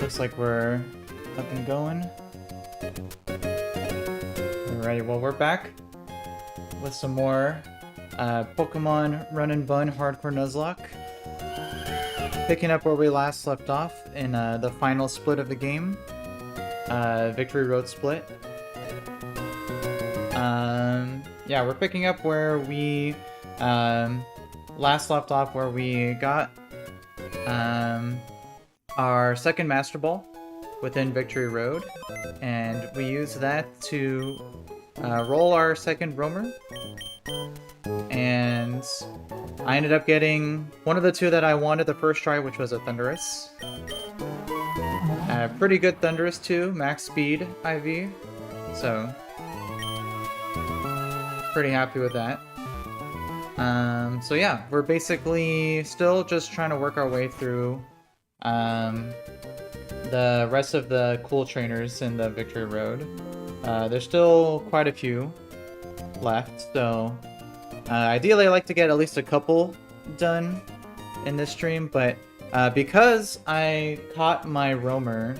Looks like we're up and going. Alrighty, well, we're back with some more Pokemon Run&Bun Hardcore Nuzlocke. Picking up where we last left off in the final split of the game. Victory Road split. Yeah, we're picking up where we last left off, where we got our second Master Ball within Victory Road, and we used that to roll our second Roamer, and I ended up getting one of the two that I wanted the first try, which was a Thundurus. Pretty good Thundurus too, max speed IV, so pretty happy with that. So yeah, we're basically still just trying to work our way through the rest of the cool trainers in the Victory Road. There's still quite a few left, so ideally I like to get at least a couple done in this stream, but because I caught my Roamer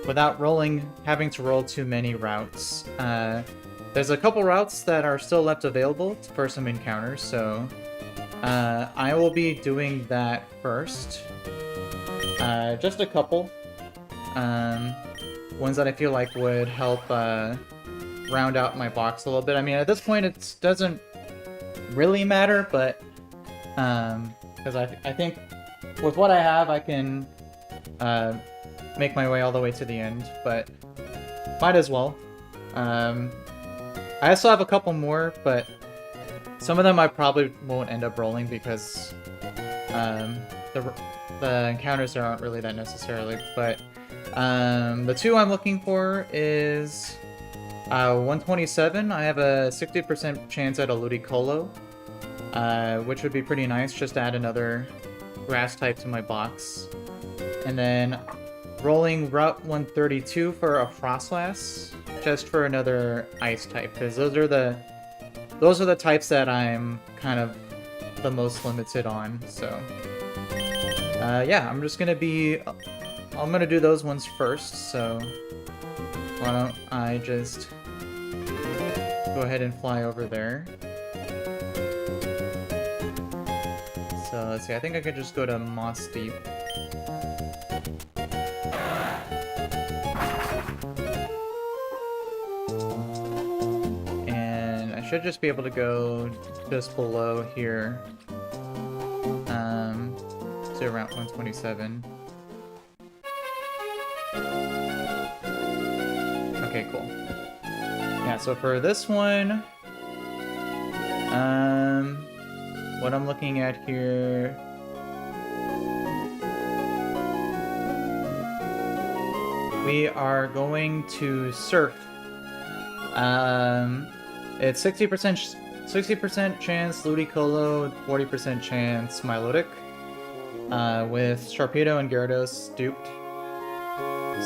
without having to roll too many routes, there's a couple routes that are still left available for some encounters, so I will be doing that first. Just a couple. Ones that I feel like would help round out my box a little bit. I mean, at this point it doesn't really matter, but because I think with what I have I can make my way all the way to the end, but might as well. I also have a couple more, but some of them I probably won't end up rolling because the encounters aren't really that necessarily. But the two I'm looking for is 127. I have a 60% chance at a Ludicolo, which would be pretty nice, just to add another grass type to my box. And then rolling Route 132 for a Frostlass, just for another ice type, because those are the types that I'm kind of the most limited on. So yeah, I'm gonna do those ones first, so why don't I just go ahead and fly over there. So let's see, I think I could just go to Moss Deep. And I should just be able to go just below here to around 127. Okay, cool. Yeah, so for this one, what I'm looking at here, we are going to surf. It's 60% chance Ludicolo, 40% chance Milotic, with Sharpedo and Gyarados duped.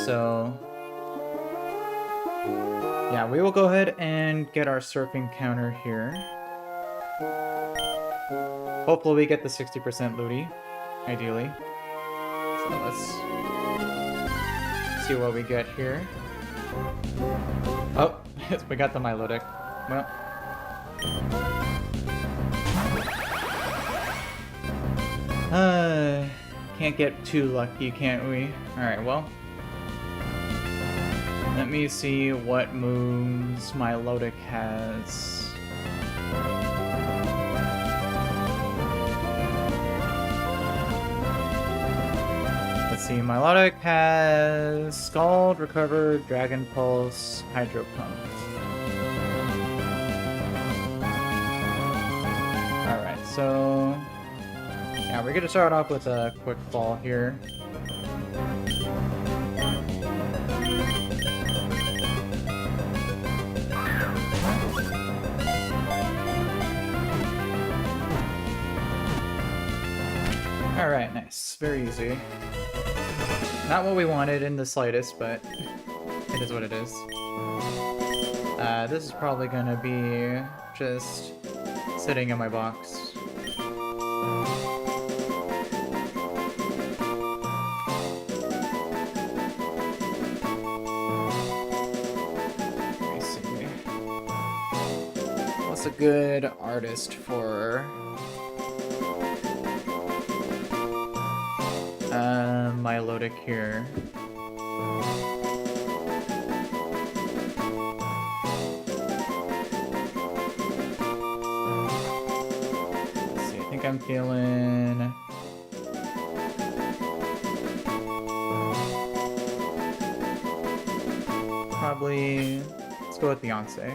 So yeah, we will go ahead and get our surfing counter here. Hopefully we get the 60% Ludi, ideally. So let's see what we get here. Oh, we got the Milotic. Well, can't get too lucky, can't we? Alright, well, let me see what moves Milotic has. Let's see, Milotic has Scald, Recover, Dragon Pulse, Hydro Pump. Alright, so yeah, we're gonna start off with a quick ball here. Alright, nice. Very easy. Not what we wanted in the slightest, but it is what it is. This is probably gonna be just sitting in my box. a good artist for Milotic here. Let's see, I think I'm feeling probably, let's go with Beyonce.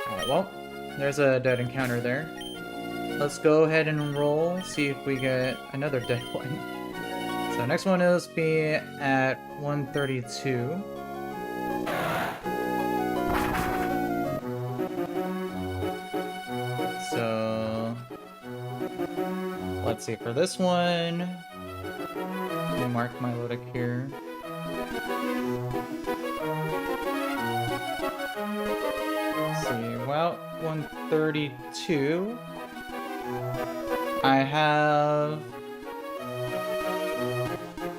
Alright, well, there's a dead encounter there. Let's go ahead and roll, see if we get another dead one. So next one is be at 132. So let's see, for this one, let me mark my Milotic here. Let's see, well, 132. I have,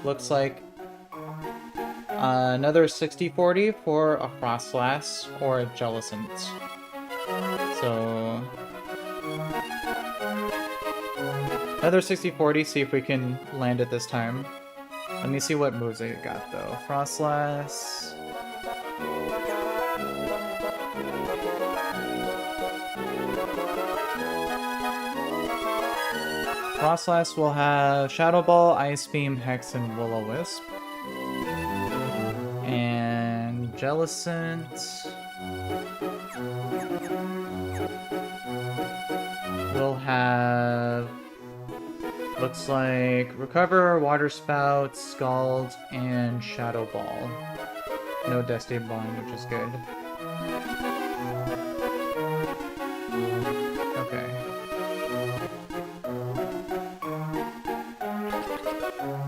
looks like another 60-40 for a Frostlass or a Jellicent. So another 60-40, see if we can land it this time. Let me see what moves I got though. Frostlass. Frostlass will have Shadow Ball, Ice Beam, Hex, and Will-O-Wisp. And Jellicent will have, looks like Recover, Water Spout, Scald, and Shadow Ball. No Destiny Bond, which is good. Okay.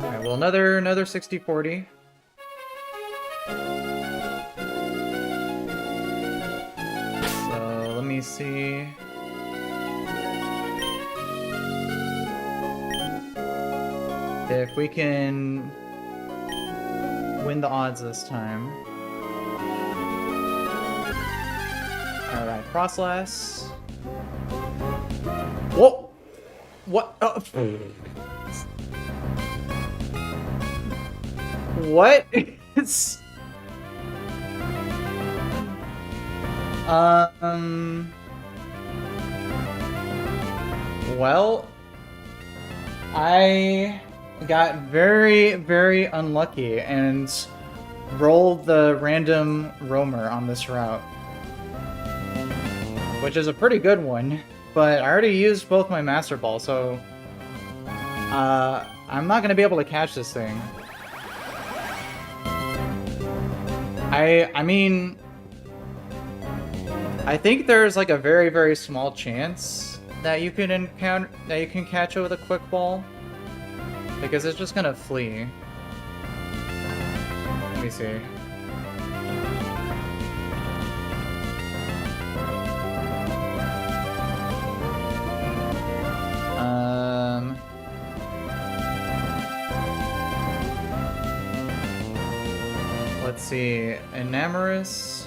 Alright, well, another 60-40. So let me see. If we can win the odds this time. Alright, Frostlass. Whoa! What? Oh. What? It's... Well, I got very, very unlucky and rolled the random roamer on this route. Which is a pretty good one, but I already used both my Master Ball, so I'm not gonna be able to catch this thing. I mean, I think there's like a very, very small chance that you can encounter, that you can catch it with a quick ball, because it's just gonna flee. Let me see. Let's see, Enamorous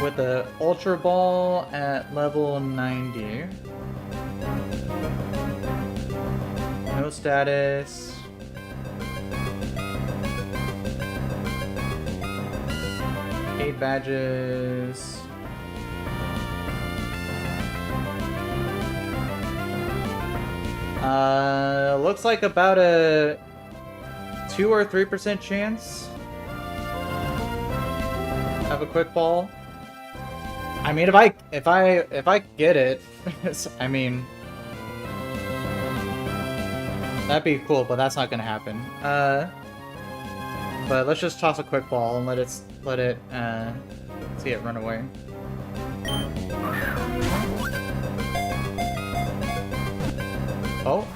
with the Ultra Ball at level 90. No status. Eight badges. Looks like about a 2 or 3% chance of a quick ball. I mean, if I get it, I mean, that'd be cool, but that's not gonna happen. But let's just toss a quick ball and let it see it run away. Oh,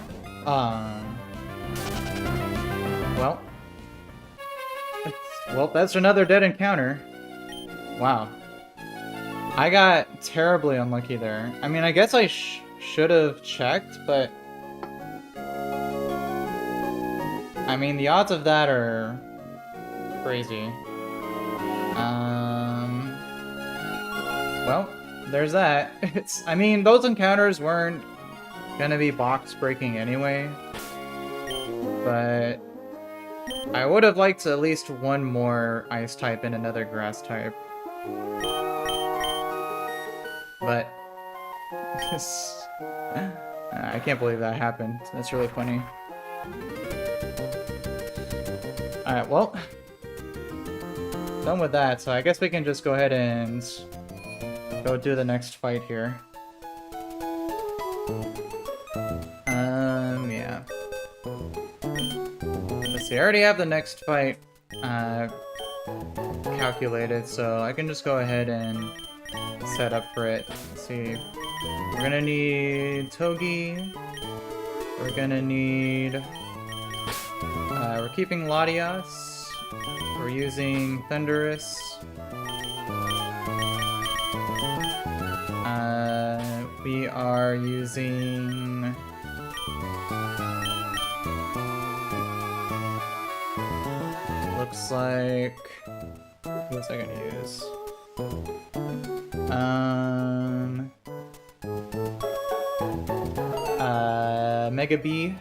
well, that's another dead encounter. Wow. I got terribly unlucky there. I mean, I guess I should have checked, but I mean, the odds of that are crazy. Well, there's that. I mean, those encounters weren't gonna be box breaking anyway, but I would have liked at least one more ice type and another grass type. But I can't believe that happened. That's really funny. Alright, well, done with that, so I guess we can just go ahead and go do the next fight here. Yeah. Let's see, I already have the next fight calculated, so I can just go ahead and set up for it. Let's see. We're gonna need Togi. We're gonna need... we're keeping Latias. We're using Thunderous. We are using... Looks like... Who was I gonna use? Mega B.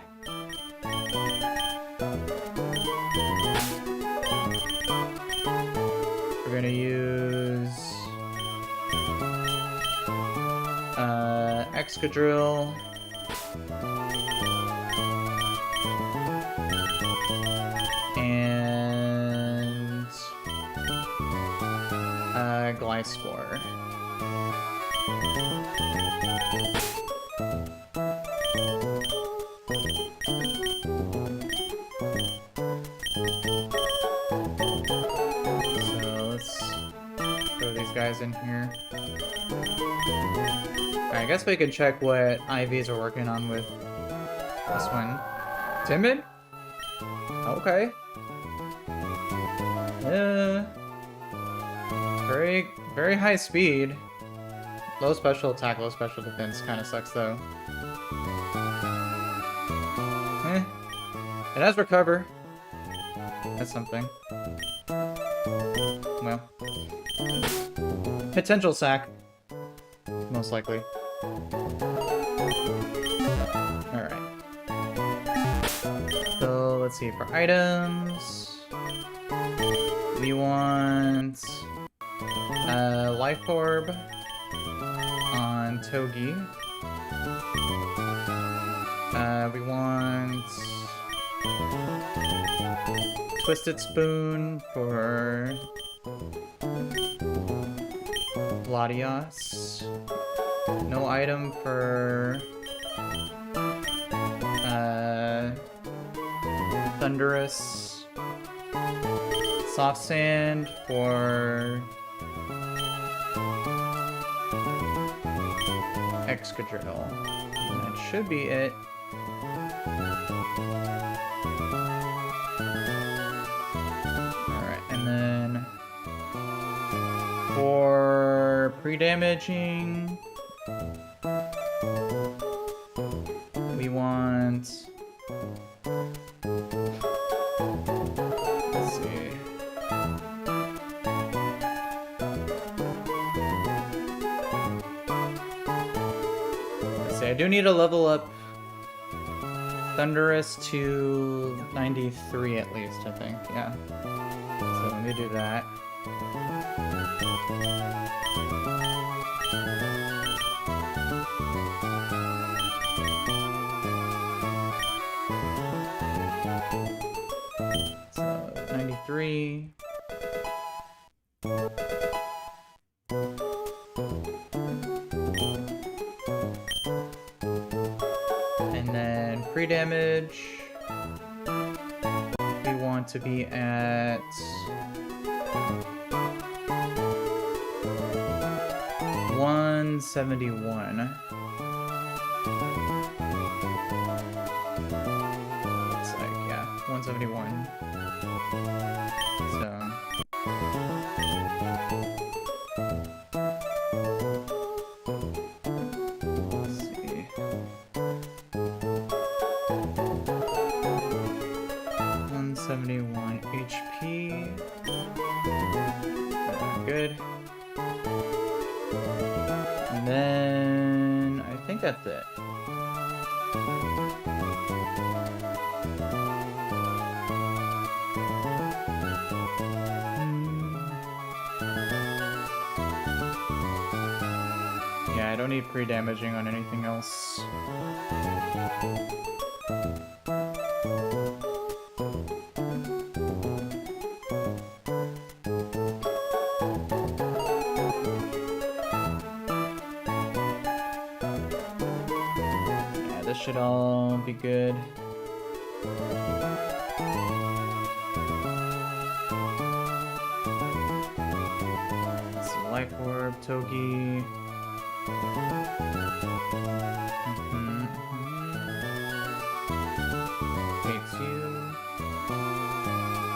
We're gonna use Excadrill. And Gliscor. Guys in here. I guess we can check what IVs are working on with this one. Timid? Okay. Very high speed. Low special attack, low special defense. Kind of sucks though. It has recover. That's something. Well. Potential sack. Most likely. Alright. So, let's see. For items... We want... Life Orb on Togi. We want... Twisted Spoon for... Latias. No item for Thunderous. Soft Sand for Excadrill. That should be it. Alright, and then for pre-damaging, we want... Let's see. I do need to level up Thunderous to 93 at least, I think. Yeah. So let me do that. So 93. Damage. We want to be at 171. Looks like, yeah, 171. So let's see. 71 HP. Good. And then I think that's it. Yeah, I don't need pre-damaging on anything else. Should all be good. Some life orb, Togi. Hates you.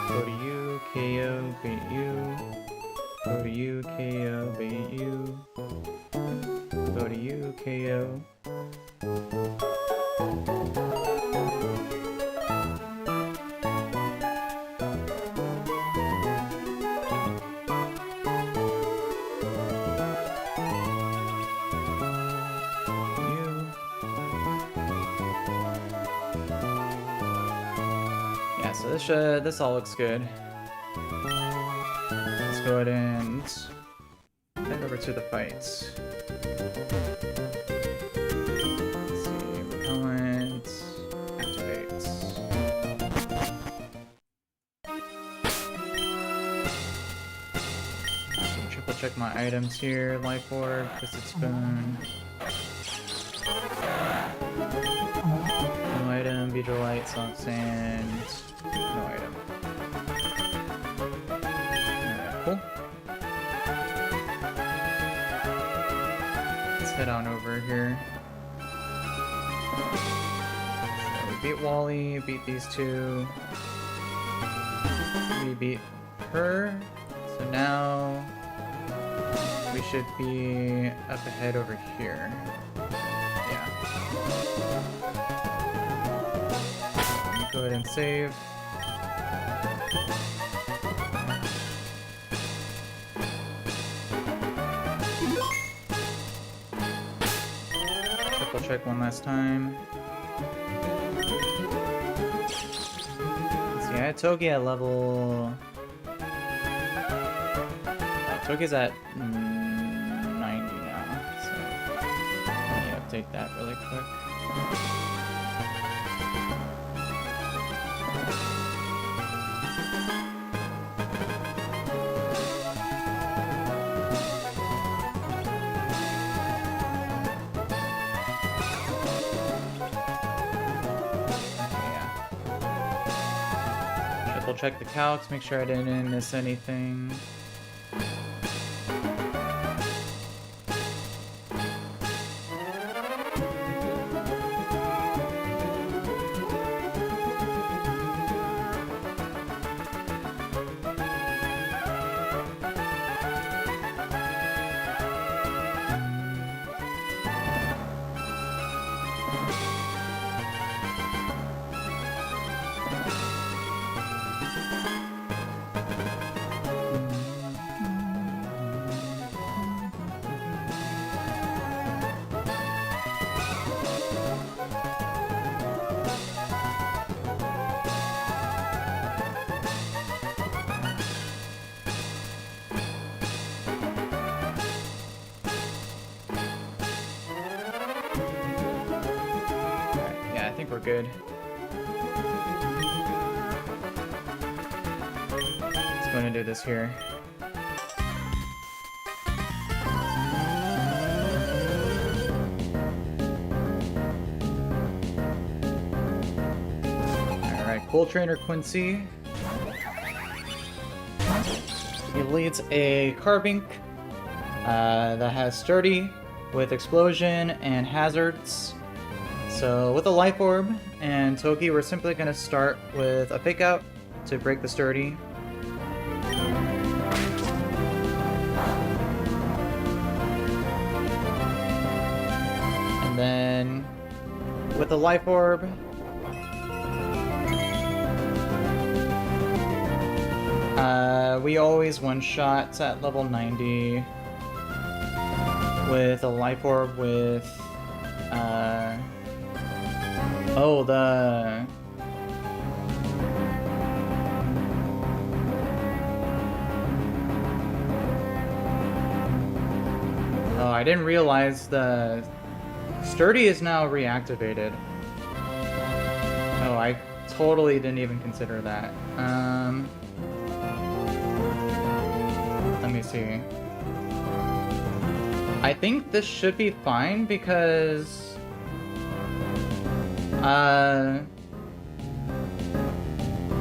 Go to you, KO, bait you. Go to you, KO, bait you. Go to you, KO. So this all looks good. Let's go ahead and head over to the fights. Let's see, repellent, activate. Triple check my items here. Life orb, twisted spoon. No item, Beedrolite, soft sand. No item. Alright, cool. Let's head on over here. So we beat Wally, beat these two. We beat her. So now we should be up ahead over here. Yeah. Let me go ahead and save. Triple check one last time. Let's see, I had Togi at level... Togi's at 90 now, so let me update that really quick. Check the calcs, make sure I didn't miss anything. We're good. Let's go and do this here. Alright, cool Trainer Quincy. He leads a Carbink that has Sturdy with Explosion and Hazards. So with a Life Orb and Togi, we're simply going to start with a Fake Out to break the Sturdy. And then with a Life Orb, We always one-shot at level 90 with a life orb with, oh, the... Oh, I didn't realize the Sturdy is now reactivated. Oh, I totally didn't even consider that. Let me see. I think this should be fine because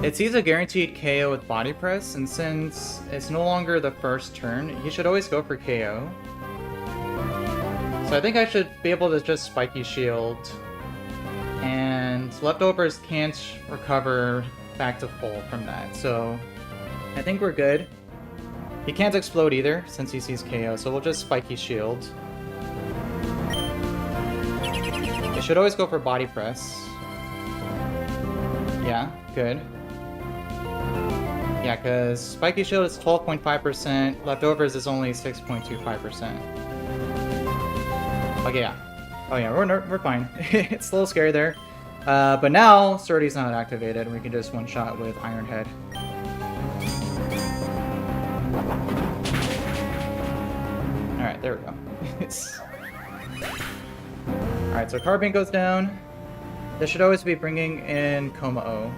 it sees a guaranteed KO with body press, and since it's no longer the first turn, you should always go for KO. So I think I should be able to just spiky shield, and leftovers can't recover back to full from that, so I think we're good. He can't explode either since he sees KO, so we'll just spiky shield. They should always go for body press. Yeah, good. Yeah, because spiky shield is 12.5%, leftovers is only 6.25%. Okay, yeah. Oh yeah, we're fine. It's a little scary there. But now, Sturdy's not activated, and we can just one-shot with Iron Head. Alright, there we go. Alright, so Carbine goes down. This should always be bringing in Komao.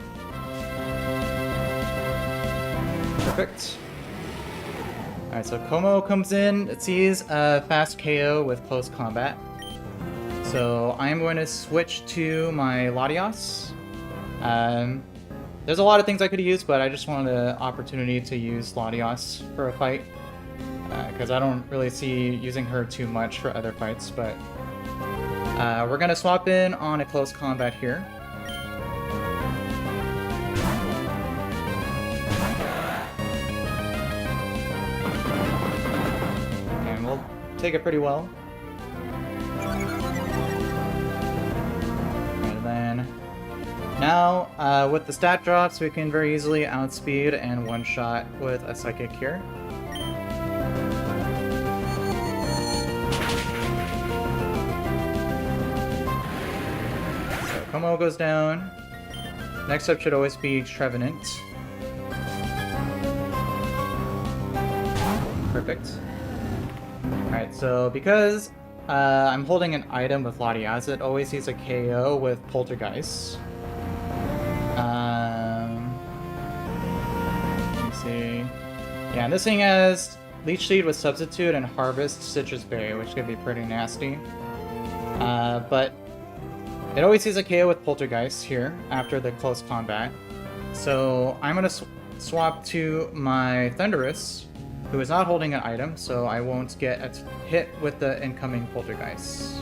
Perfect. Alright, so Komao comes in. It sees a fast KO with close combat. So I'm going to switch to my Latios. There's a lot of things I could use, but I just wanted an opportunity to use Latios for a fight. Because I don't really see using her too much for other fights, but we're going to swap in on a close combat here. And we'll take it pretty well. And then now, with the stat drops, we can very easily outspeed and one-shot with a Psychic here. Komao goes down. Next up should always be Trevenant. Perfect. Alright, so because I'm holding an item with Latias, it always sees a KO with Poltergeist. Let me see. Yeah, and this thing has Leech Seed with Substitute and Harvest Citrus Berry, which could be pretty nasty. But it always sees a KO with Poltergeist here after the close combat. So I'm going to swap to my Thunderous, who is not holding an item, so I won't get hit with the incoming Poltergeist.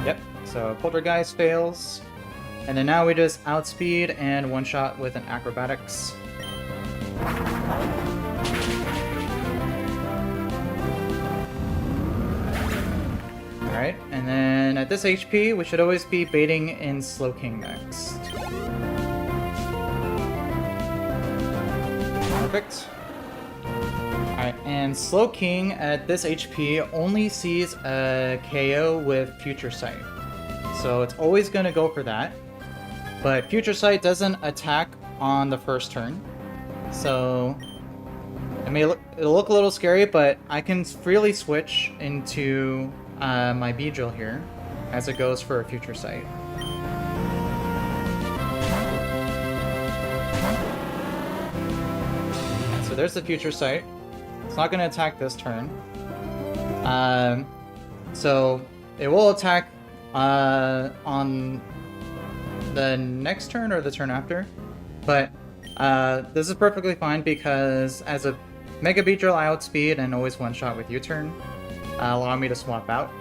Yep, so Poltergeist fails. And then now we just outspeed and one-shot with an Acrobatics. Alright, and then at this HP, we should always be baiting in Slowking next. Perfect. Alright, and Slowking at this HP only sees a KO with Future Sight. So it's always going to go for that. But Future Sight doesn't attack on the first turn. So it'll look a little scary, but I can freely switch into my Beedrill here as it goes for a Future Sight. So there's the Future Sight. It's not going to attack this turn. So it will attack on the next turn or the turn after. But this is perfectly fine because as a Mega Beedrill, I outspeed and always one-shot with U-turn. Allow me to swap out.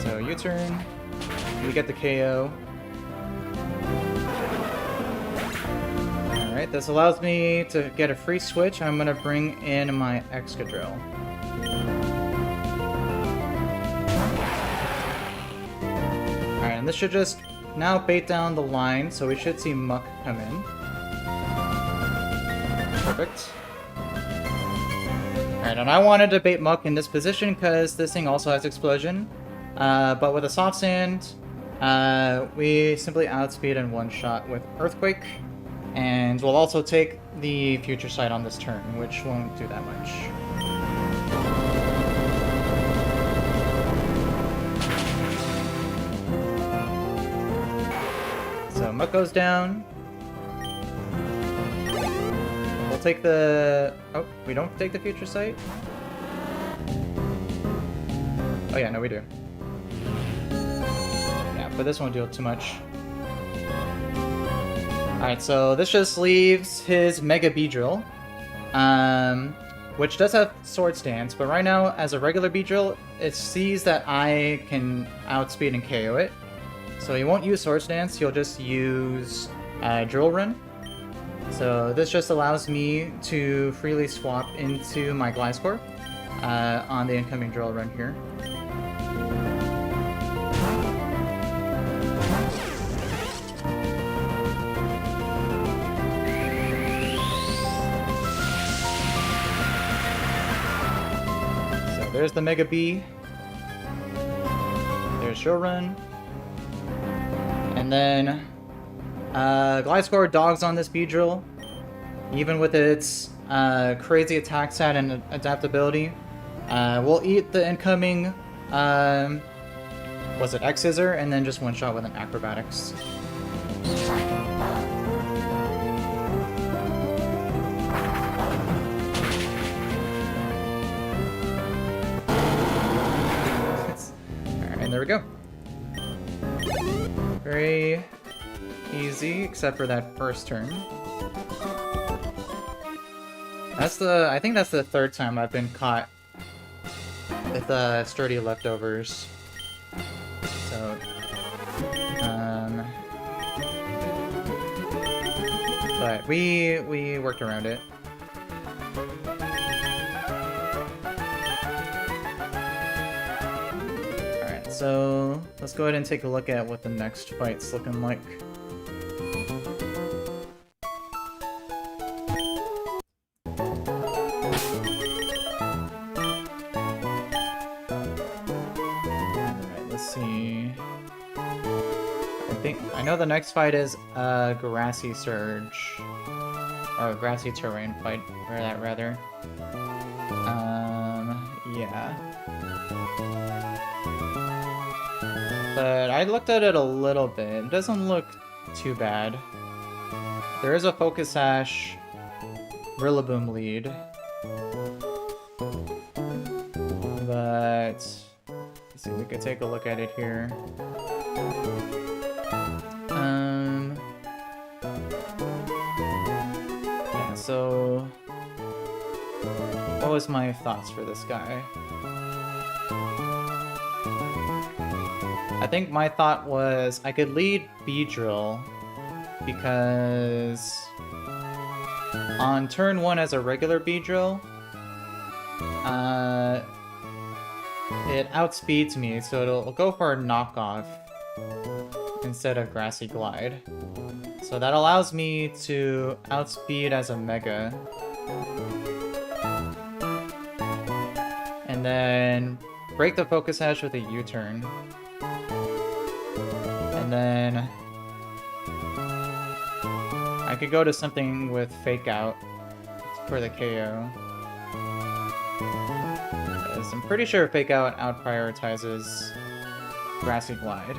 So U-turn, we get the KO. Alright. Alright, this allows me to get a free switch. I'm gonna bring in my Excadrill. Alright, and this should just now bait down the line, so we should see Muck come in. Perfect. Alright, and I wanted to bait Muck in this position because this thing also has Explosion. But with a Soft Sand, we simply outspeed and one-shot with Earthquake. And we'll also take the Future Sight on this turn, which won't do that much. So Muck goes down. We'll take the... Oh, we don't take the Future Sight? Oh yeah, no we do. Yeah, but this won't do too much. Alright, so this just leaves his Mega Beedrill, which does have Swords Dance, but right now, as a regular Beedrill, it sees that I can outspeed and KO it. So he won't use Swords Dance, he'll just use Drill Run. So this just allows me to freely swap into my Gliscor on the incoming Drill Run here. There's the Mega B. There's Drill Run. And then Gliscor dogs on this Beedrill. Even with its crazy attack stat and adaptability. We'll eat the incoming was it X-Scissor and then just one shot with an Acrobatics. And there we go. Very easy, except for that first turn. I think that's the third time I've been caught with sturdy leftovers. So, but we worked around it. So let's go ahead and take a look at what the next fight's looking like. Alright, let's see. I know the next fight is Grassy Surge. Or Grassy Terrain fight, or that rather. Yeah. But I looked at it a little bit. It doesn't look too bad. There is a Focus Sash Rillaboom lead. But let's see, we could take a look at it here. Yeah, so what was my thoughts for this guy? I think my thought was I could lead Beedrill because on turn 1 as a regular Beedrill, it outspeeds me, so it'll go for a knockoff instead of Grassy Glide. So that allows me to outspeed as a Mega. And then break the Focus Sash with a U-turn. And then I could go to something with Fake Out for the KO. Because I'm pretty sure Fake Out out-prioritizes Grassy Glide.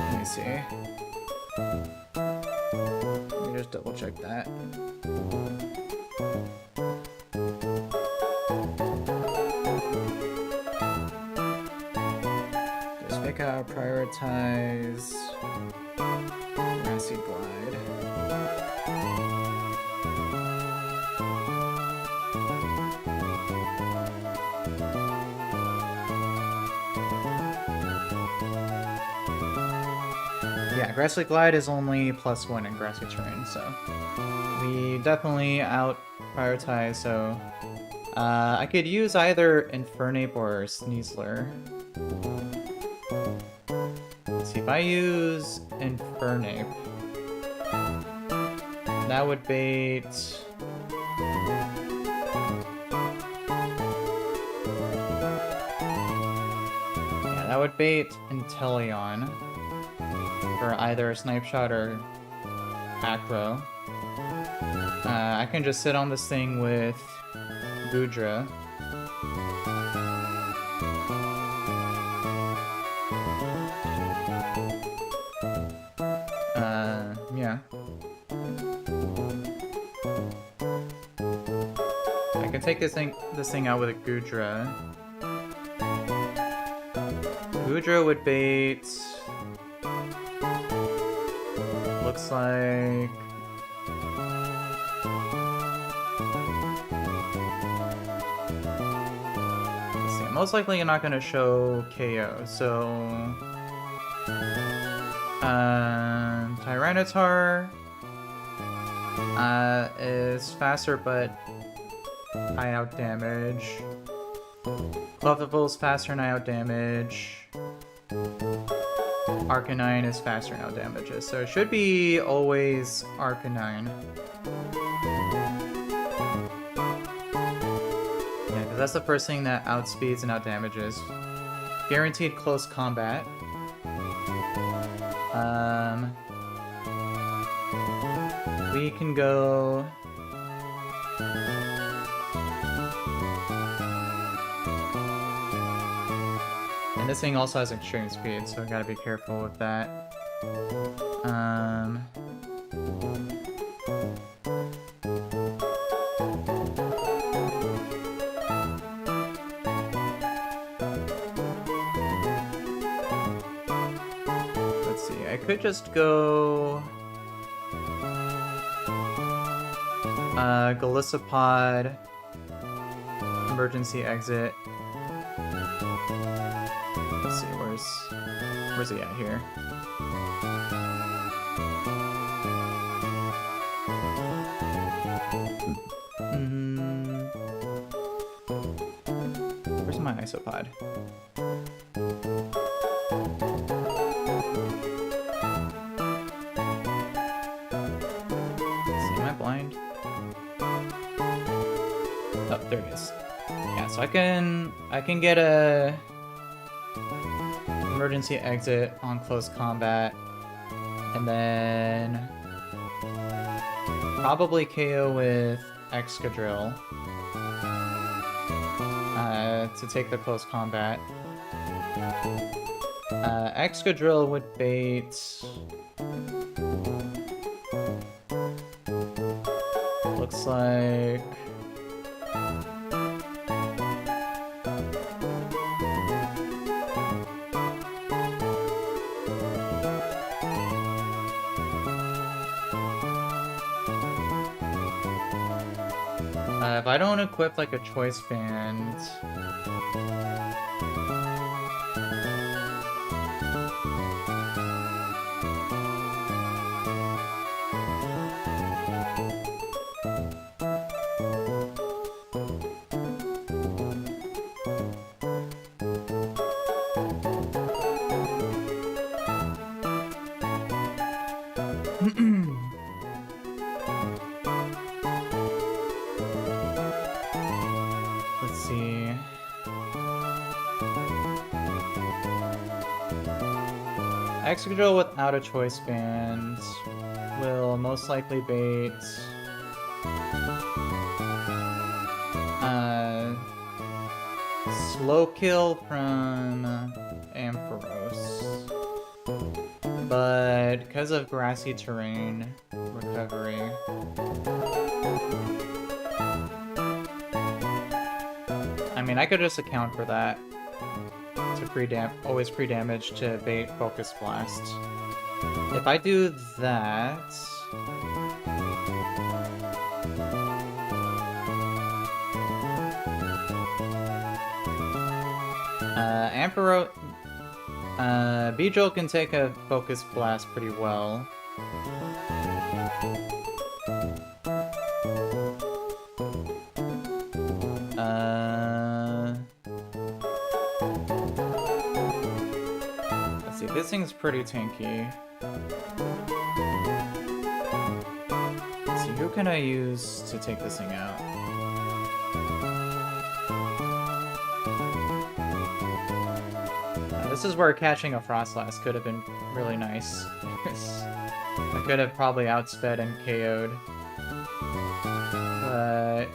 Let me see. Let me just double check that. Prioritize Grassy Glide. yeah, Grassy Glide is only +1 in grassy terrain, so we definitely out prioritize. So I could use either Infernape or Sneasler. Let's see, if I use Infernape, that would bait. Yeah, that would bait Inteleon for either a Snipe Shot or Acro. I can just sit on this thing with Goodra. Yeah. I can take this thing out with a Goodra. Goodra would bait. Looks like. Let's see. Most likely, you're not gonna show KO. So, Tyranitar is faster, but I out damage. Clefable faster and I out damage. Arcanine is faster and out damages. So it should be always Arcanine. Yeah, because that's the first thing that outspeeds and out damages. Guaranteed close combat. We can go. And this thing also has extreme speed, so I gotta be careful with that. Let's see, I could just go Golisopod, emergency exit. Let's see, where's he at here? Where's my Isopod? Let's see, am I blind? Oh, there he is. Yeah, so I can get a emergency exit on close combat, and then probably KO with Excadrill to take the close combat. Excadrill would bait. Looks like. If I don't equip like a choice band, let's see. Excadrill without a choice band will most likely bait slow kill from Ampharos, but because of grassy terrain recovery, I mean, I could just account for that to always pre-damage to bait Focus Blast. If I do that, Beedrill can take a Focus Blast pretty well. Let's see, this thing's pretty tanky. Let's see, who can I use to take this thing out? This is where catching a Frostlass could have been really nice. I could have probably outsped and KO'd. But...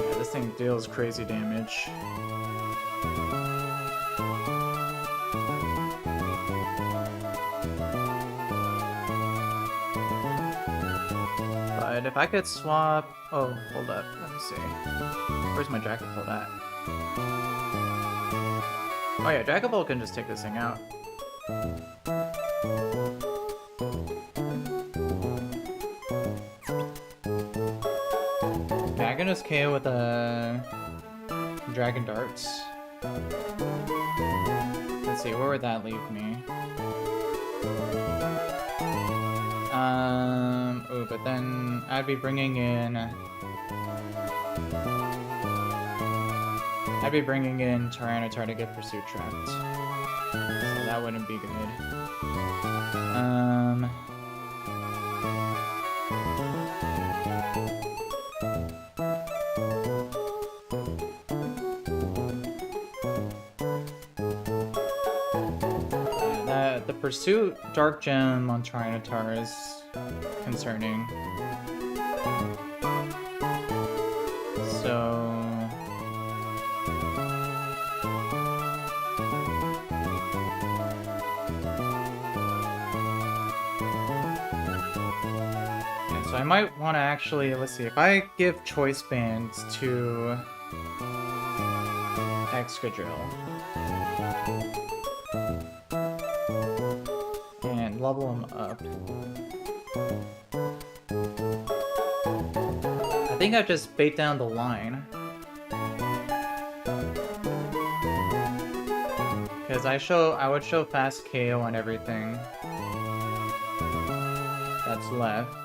yeah, this thing deals crazy damage. But if I could swap... Oh, hold up. Let me see. Where's my Dragapult at? Oh yeah, Dragapult can just take this thing out. Okay, I can just KO with a Dragon Darts. Let's see, where would that leave me? Oh, but then I'd be bringing in Tyranitar to get Pursuit Trapped. So that wouldn't be good. Yeah, the Pursuit Dark Gem on Tyranitar is concerning. So... yeah, so I might want to actually, let's see, if I give Choice Bands to Excadrill and level him up, I think I just bait down the line. Because I would show fast KO on everything that's left.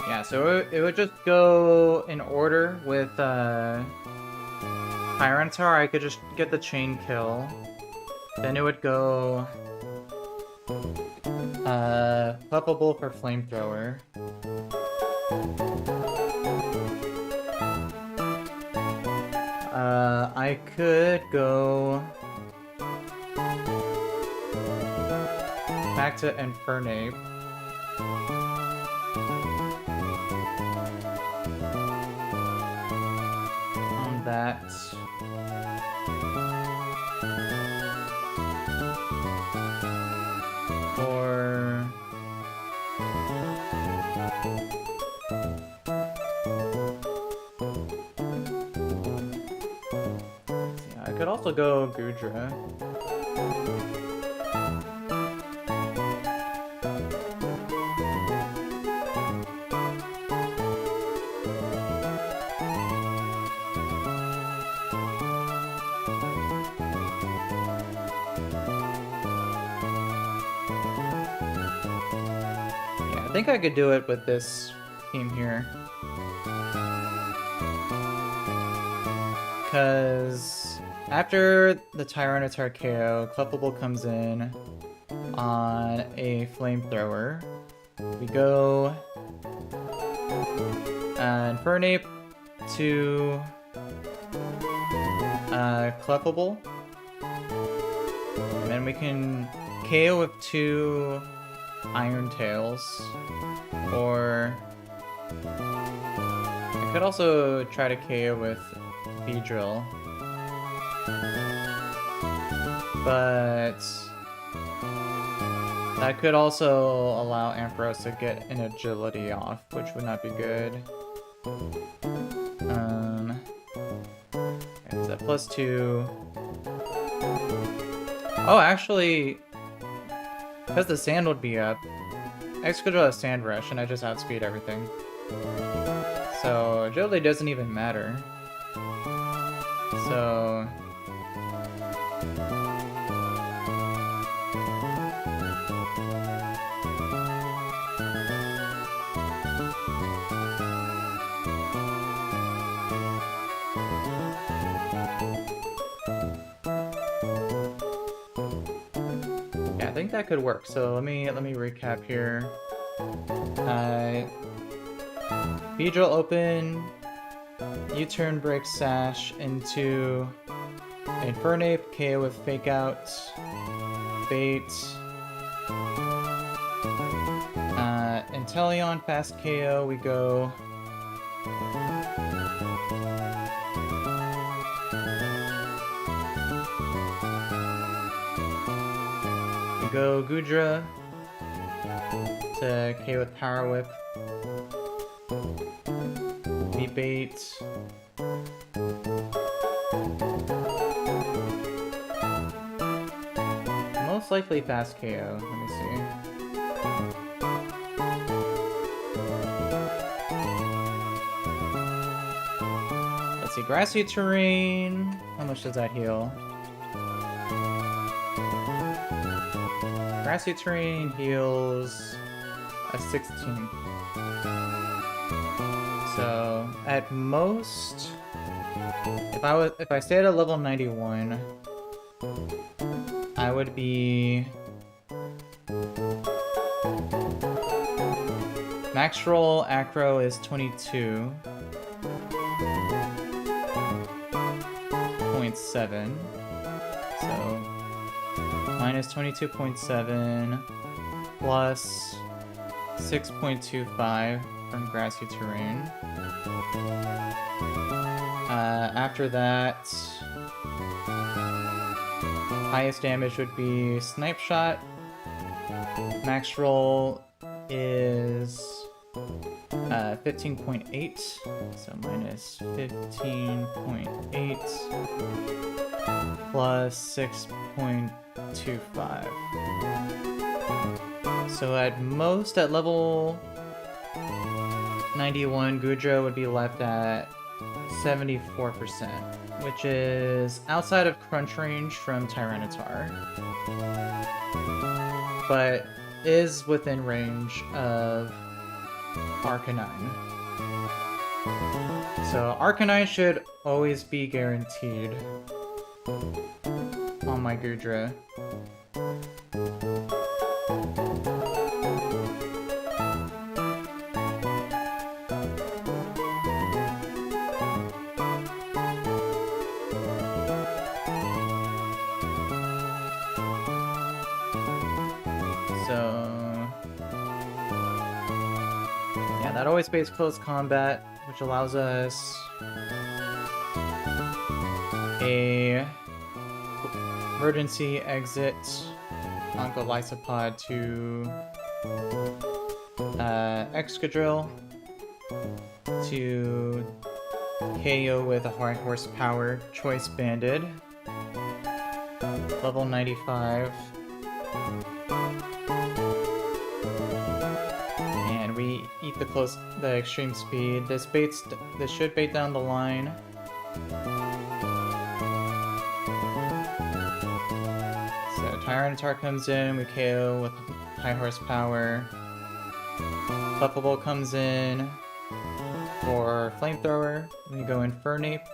Yeah, so it would just go in order with Tyranitar. I could just get the chain kill. Then it would go Puppable for Flamethrower. I could go back to Infernape. On that. Or... yeah, I could also go Goodra. I think I could do it with this team here. Because after the Tyranitar KO, Clefable comes in on a Flamethrower. We go Infernape to Clefable. And then we can KO with 2 Iron Tails, or I could also try to KO with Beedrill, but That could also allow Ampharos to get an agility off, which would not be good. Is that +2? Oh, actually, because the sand would be up, Excadrill has Sand Rush, and I just outspeed everything. So agility doesn't even matter. So yeah, I think that could work. So let me recap here. Beedrill open, U-turn break Sash into Infernape, KO with Fake Out, Bait, Inteleon fast KO, we go Goodra to KO with Power Whip. Bait. Most likely fast KO. Let me see. Let's see. Grassy terrain. How much does that heal? Grassy terrain heals a 16. So at most, if I stayed at level 91, I would be max roll acro is 22.7. So minus 22.7 plus 6.25 from grassy terrain. After that, highest damage would be Snipe Shot. Max roll is 15.8, so minus 15.8 plus 6.25. So at most, at level 91, Goodra would be left at 74%, which is outside of crunch range from Tyranitar, but is within range of Arcanine. So Arcanine should always be guaranteed on my Goodra. That always pays close combat, which allows us a emergency exit Oncolysopod to Excadrill to KO with a high horsepower Choice Banded, level 95. Eat the extreme speed. This should bait down the line. So Tyranitar comes in, we KO with high horsepower. Buffalo comes in for Flamethrower. We go Infernape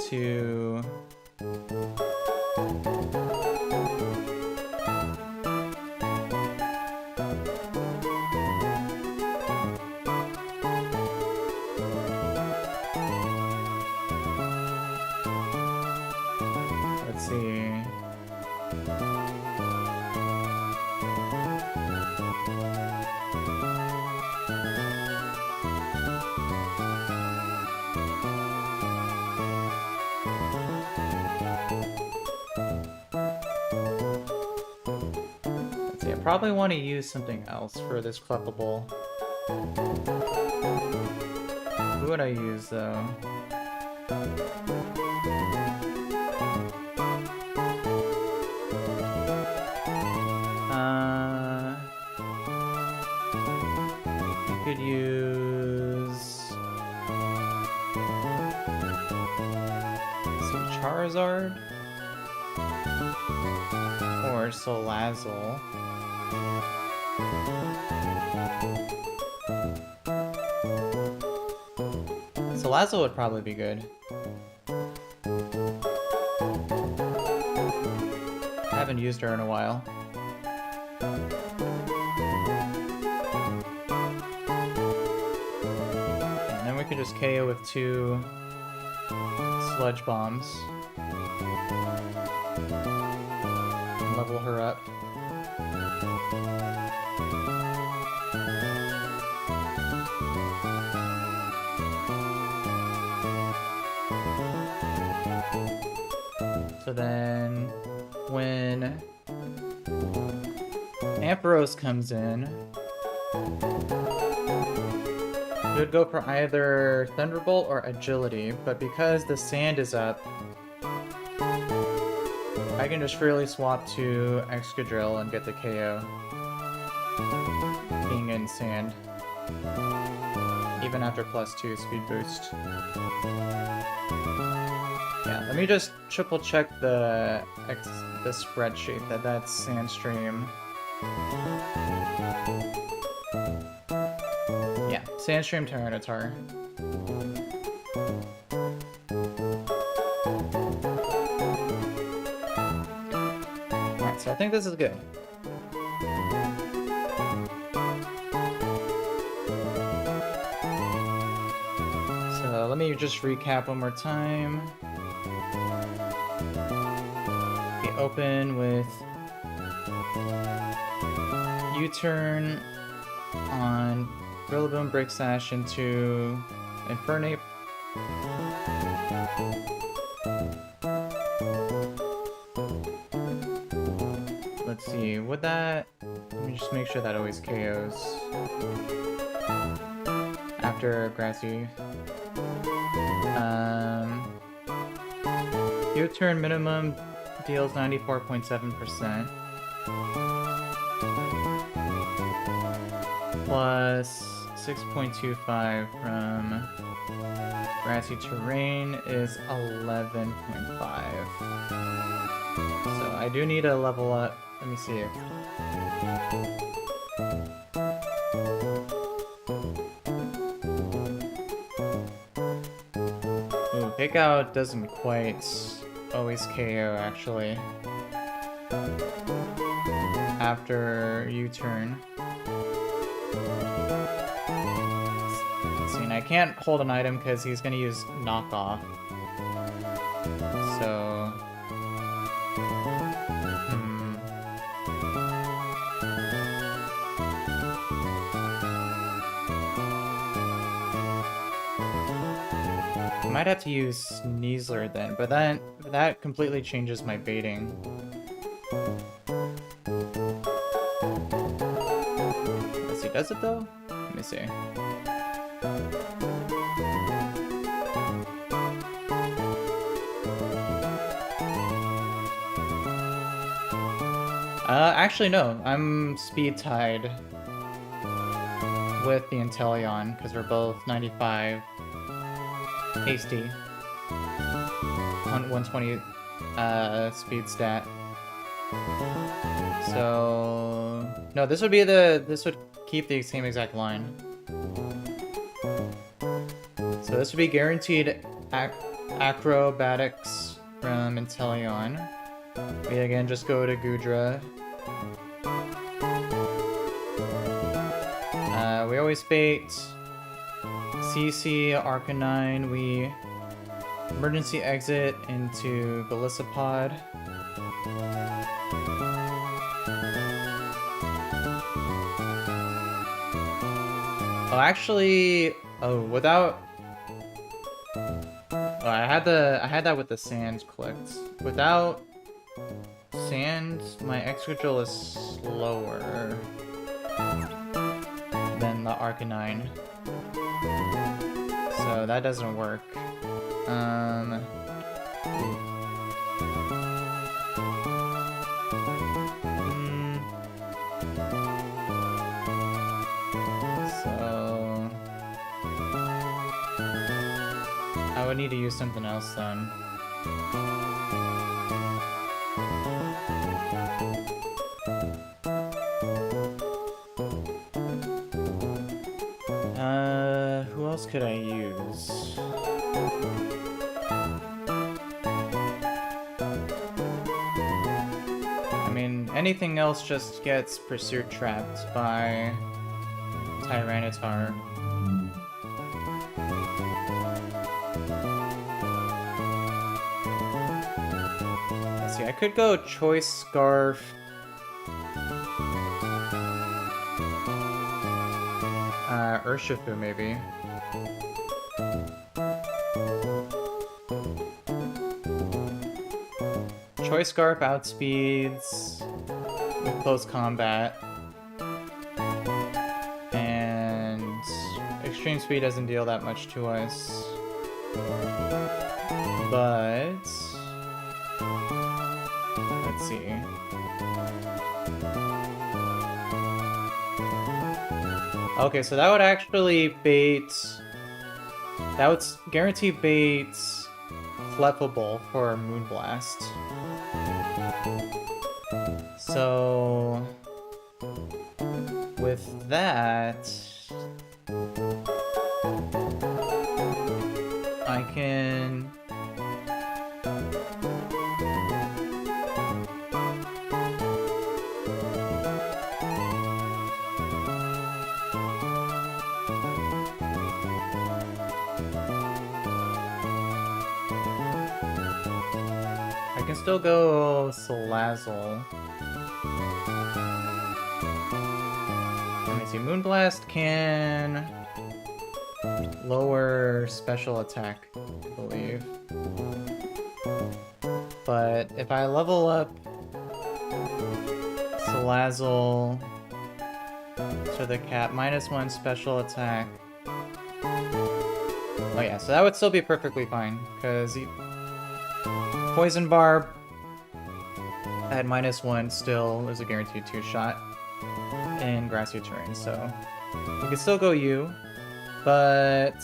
to probably want to use something else for this clefable. Who would I use though? You could use some Charizard or Salazzle. Salazzle would probably be good. I haven't used her in a while. And then we can just KO with 2 Sludge Bombs. And level her up. So then, when Ampharos comes in, you would go for either Thunderbolt or Agility, but because the sand is up, I can just freely swap to Excadrill and get the KO, being in sand, even after +2 speed boost. Yeah, let me just triple check the spreadsheet that's Sandstream. Yeah, Sandstream Tyranitar. Alright, so I think this is good. So let me just recap one more time. Open with U-turn on Rillaboom, Brick Sash into Infernape. Let's see, would that... Let me just make sure that always KOs. After Grassy. U-turn minimum deals 94.7%. Plus 6.25 from Grassy Terrain is 11.5. So I do need to level up. Let me see. Ooh, Pick Out doesn't quite always KO actually. After U-turn. See, and I can't hold an item because he's gonna use knockoff. So I might have to use Sneasler then, but then that completely changes my baiting. Let's see, does it though? Let me see. Actually no, I'm speed tied with the Inteleon because we're both 95 hasty on 120 speed stat. So no, this would keep the same exact line. So this would be guaranteed acrobatics from Inteleon. We again just go to Goodra. We always bait CC, Arcanine, we emergency exit into Golisopod. Oh, actually, without. Oh, I had that with the sand clicked. Without sand, my Excadrill is slower than the Arcanine. So that doesn't work. So I would need to use something else then. Who else could I use? I mean, anything else just gets pursuit trapped by Tyranitar. Let's see, I could go Choice Scarf. Urshifu, maybe. Choice Scarf outspeeds with close combat. And Extreme Speed doesn't deal that much to us. But let's see. Okay, so that would actually bait... That would guarantee bait Clefable for Moonblast. So... with that... I can... still go Salazzle. Let me see. Moonblast can lower special attack, I believe. But if I level up Salazzle to the cap, -1 special attack. Oh yeah, so that would still be perfectly fine, because Poison Barb at -1 still is a guaranteed 2-shot in grassy terrain, so we could still go U, but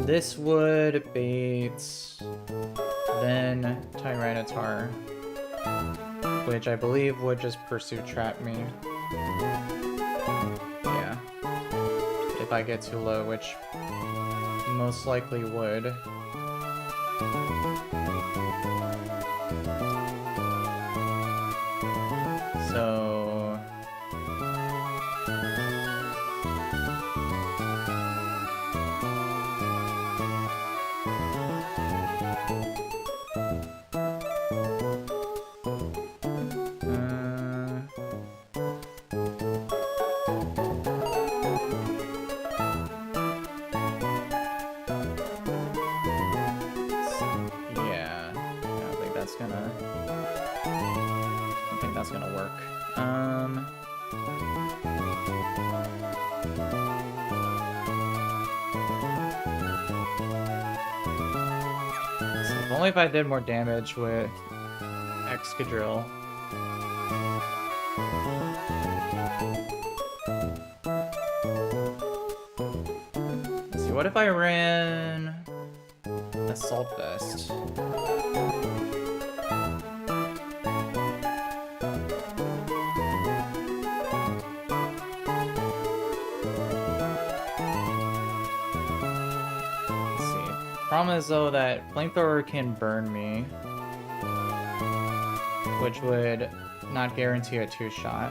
this would bait then Tyranitar, which I believe would just Pursuit Trap me. Yeah. If I get too low, which most likely would. So... Only if I did more damage with Excadrill. Let's see, what if I ran Assault Vest? Problem is though that Flamethrower can burn me, which would not guarantee a 2-shot.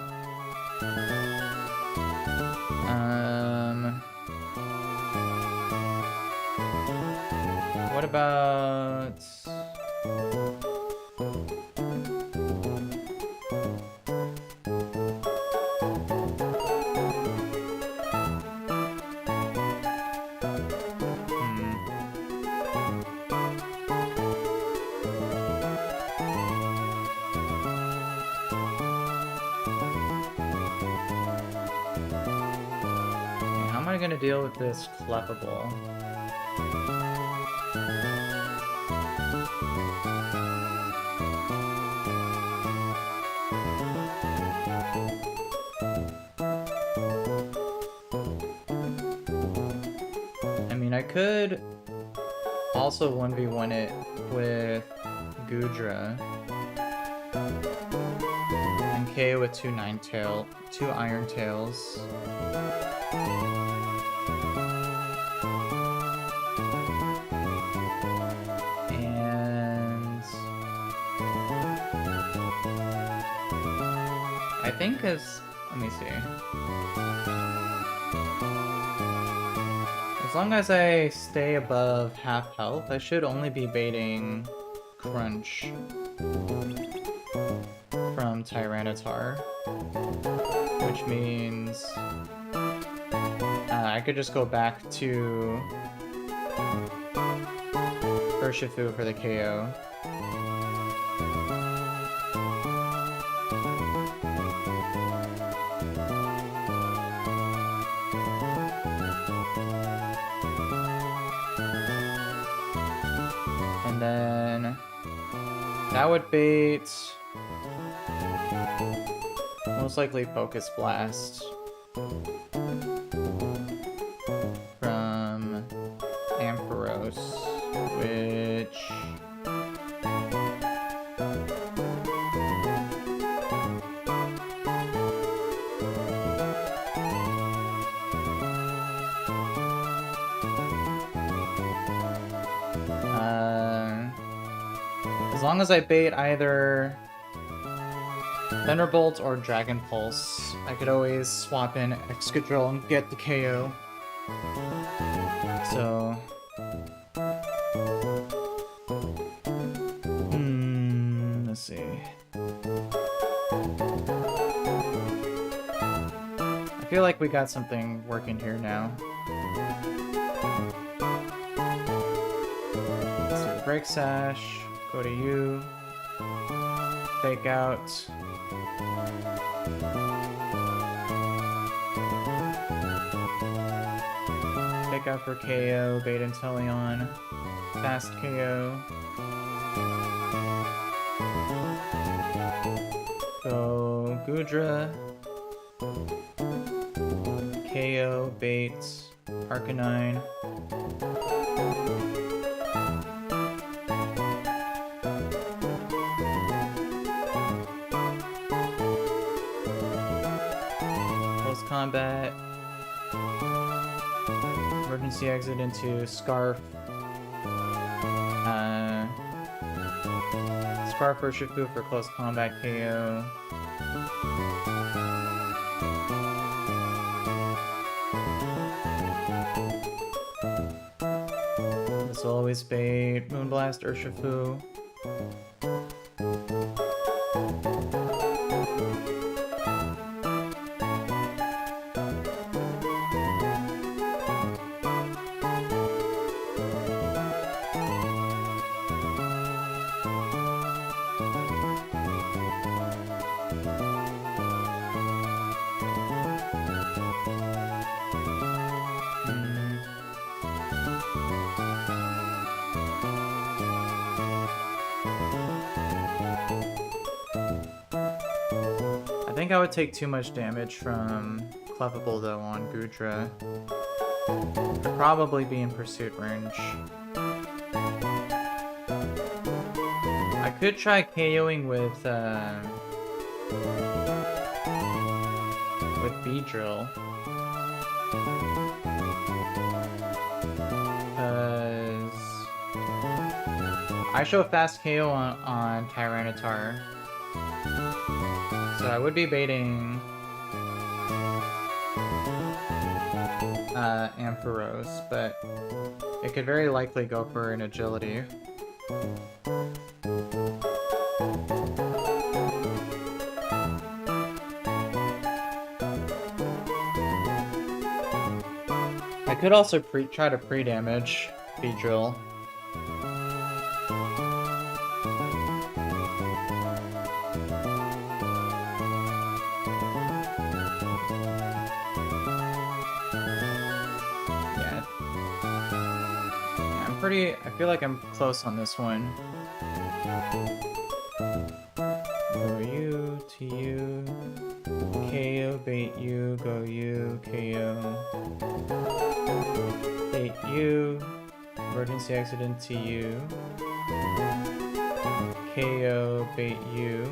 What about... gonna deal with this Clefable? I mean, I could also 1v1 it with Goodra and KO with two Iron Tails. And I think let me see. As long as I stay above half health, I should only be baiting Crunch from Tyranitar, which means I could just go back to Urshifu for the KO. And then that would bait most likely Focus Blast from Ampharos, which as long as I bait either Thunderbolt or Dragon Pulse, I could always swap in Excadrill and get the KO. So let's see. I feel like we got something working here now. Let's do Break Sash, go to you, Fake Out. Fake Out for KO, bait Inteleon, fast KO. Go Goodra, KO, bait, Arcanine. Close combat. Emergency exit into Scarf. Scarf Urshifu for close combat KO. This will always bait Moonblast Urshifu. I think I would take too much damage from Clefable though on Goodra. I'd probably be in pursuit range. I could try KOing with Beedrill. Because I show fast KO on Tyranitar. So I would be baiting Ampharos, but it could very likely go for an agility. I could also try to pre-damage Beedrill. I feel like I'm close on this one. Go you, to you, KO, bait you, go you, KO. Bait you, emergency accident to you, KO, bait you.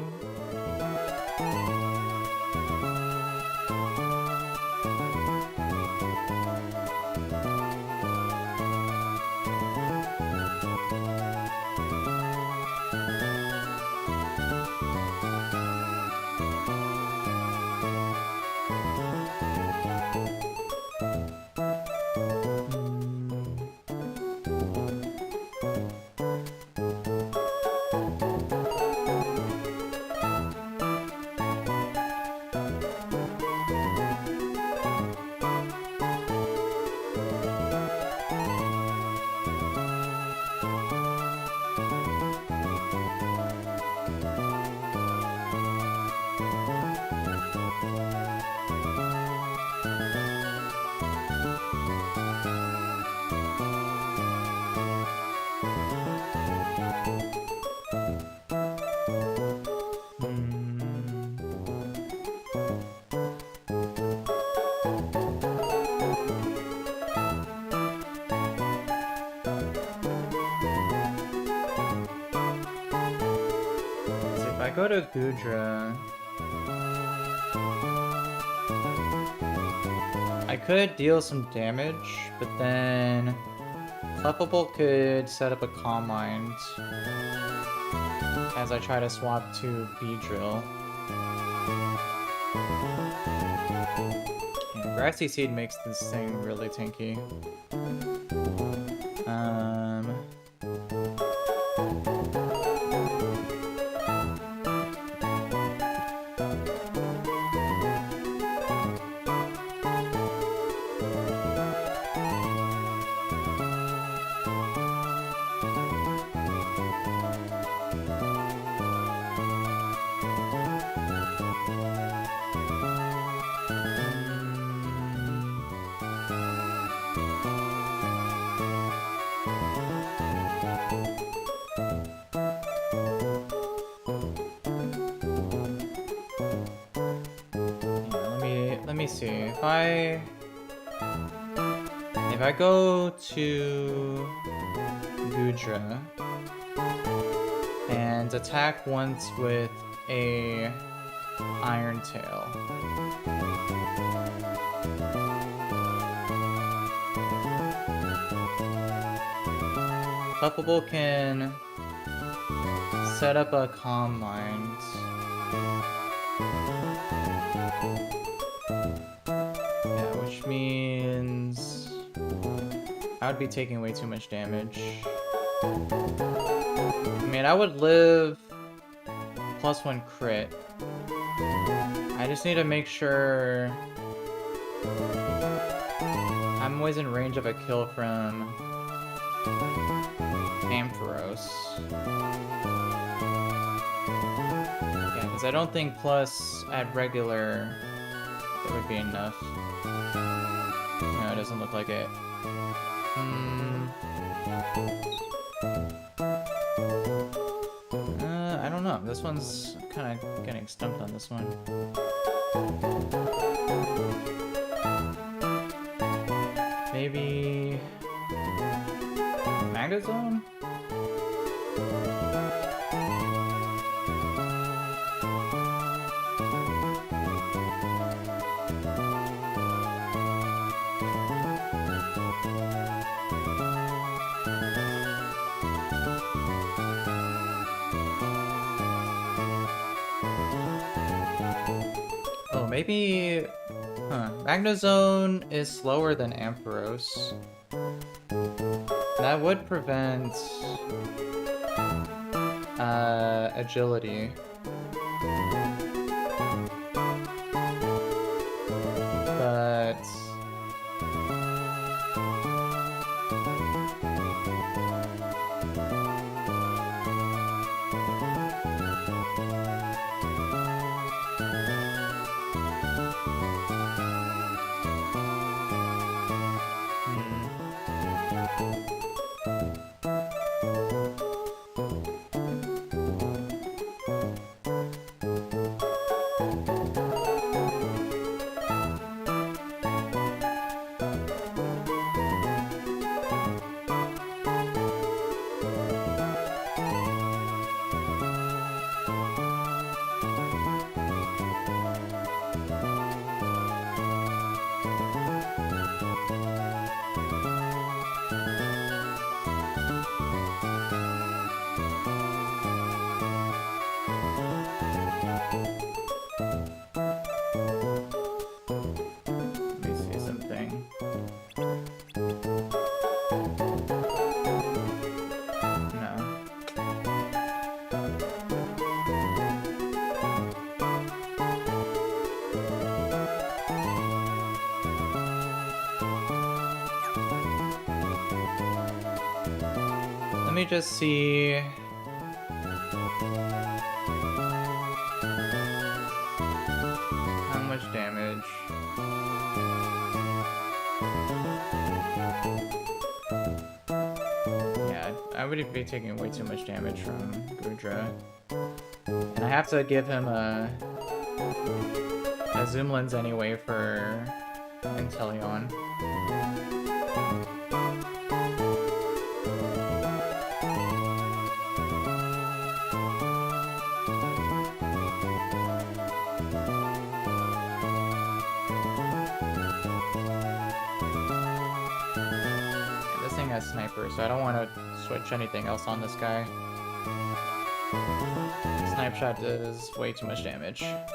If I go to Gudra, I could deal some damage, but then Clefable could set up a Calm Mind as I try to swap to Beedrill. Yeah, Grassy Seed makes this thing really tanky. Let me see. If I go to Gudra and attack once with a Iron Tail, Clefable can set up a Calm Mind. Yeah, which means I would be taking way too much damage. I mean, I would live +1 crit. I just need to make sure I'm always in range of a kill from Ampharos. Yeah, because I don't think plus at regular it would be enough. No, it doesn't look like it. I don't know. This one's kind of getting stumped on this one. Maybe Magazone? Oh, maybe... Magnezone is slower than Ampharos. That would prevent... agility. But... me just see. How much damage? Yeah, I would be taking way too much damage from Gudra. And I have to give him a zoom lens anyway for Inteleon. This thing has sniper, so I don't want to switch anything else on this guy. Snipe shot does way too much damage. Yeah,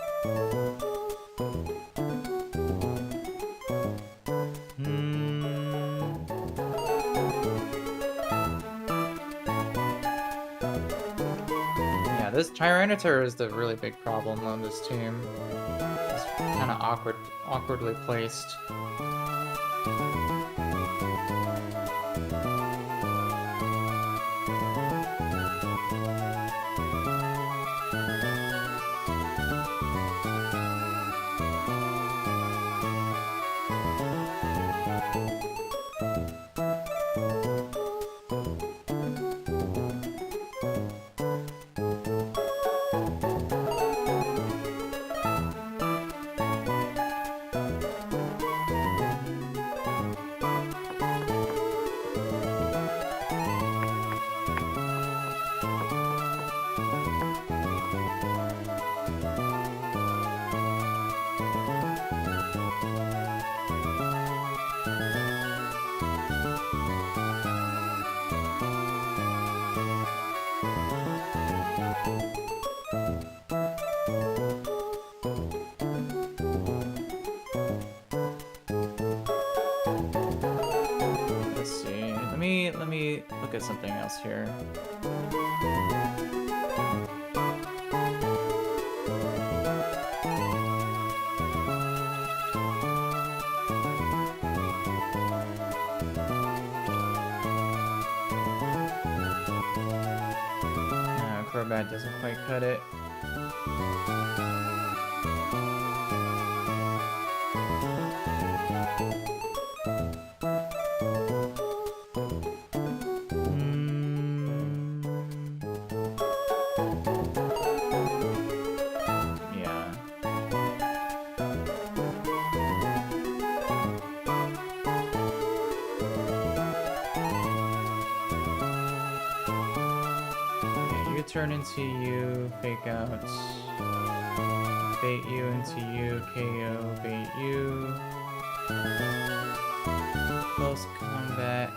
this Tyranitar is the really big problem on this team. It's kind of awkwardly placed. Let me look at something else here. No, Crobat doesn't quite cut it. Turn into you, fake out, bait you into you, KO, bait you, close combat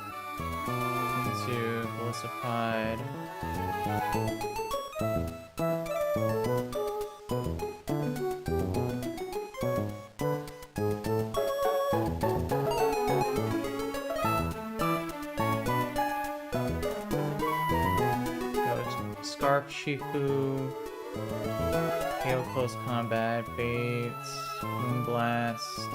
into Velocipede. Shifu, KO close combat, baits, Moonblast.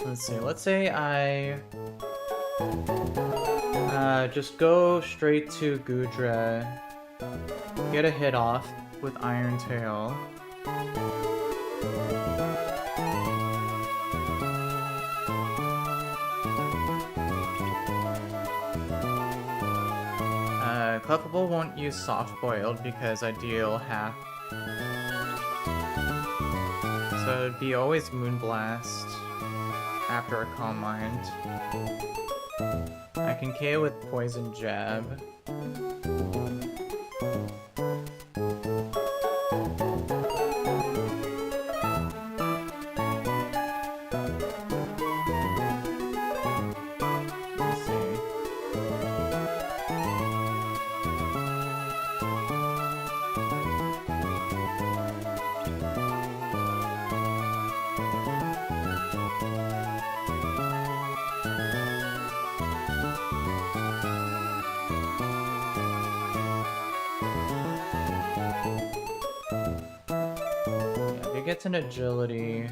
Let's see, let's say I just go straight to Gudra, get a hit off with Iron Tail. Clefable won't use Soft Boiled because I deal half. So it'd be always Moonblast after a Calm Mind. I can KO with Poison Jab. Let's see. It gets an agility.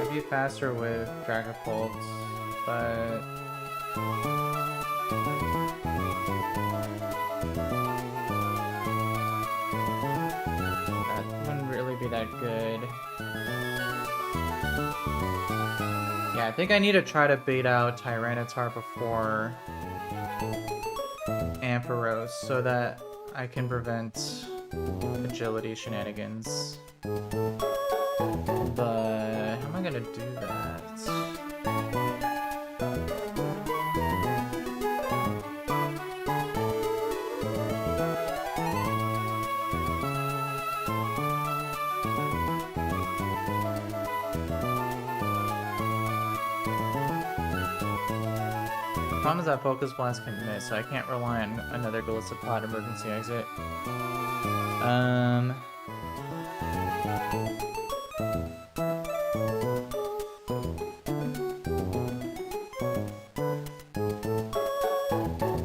I'd be faster with Dragapult, but that wouldn't really be that good. Yeah, I think I need to try to bait out Tyranitar before Ampharos so that I can prevent agility shenanigans. But how am I gonna do that? The problem is that Focus Blast can miss, so I can't rely on another Golisopod emergency exit.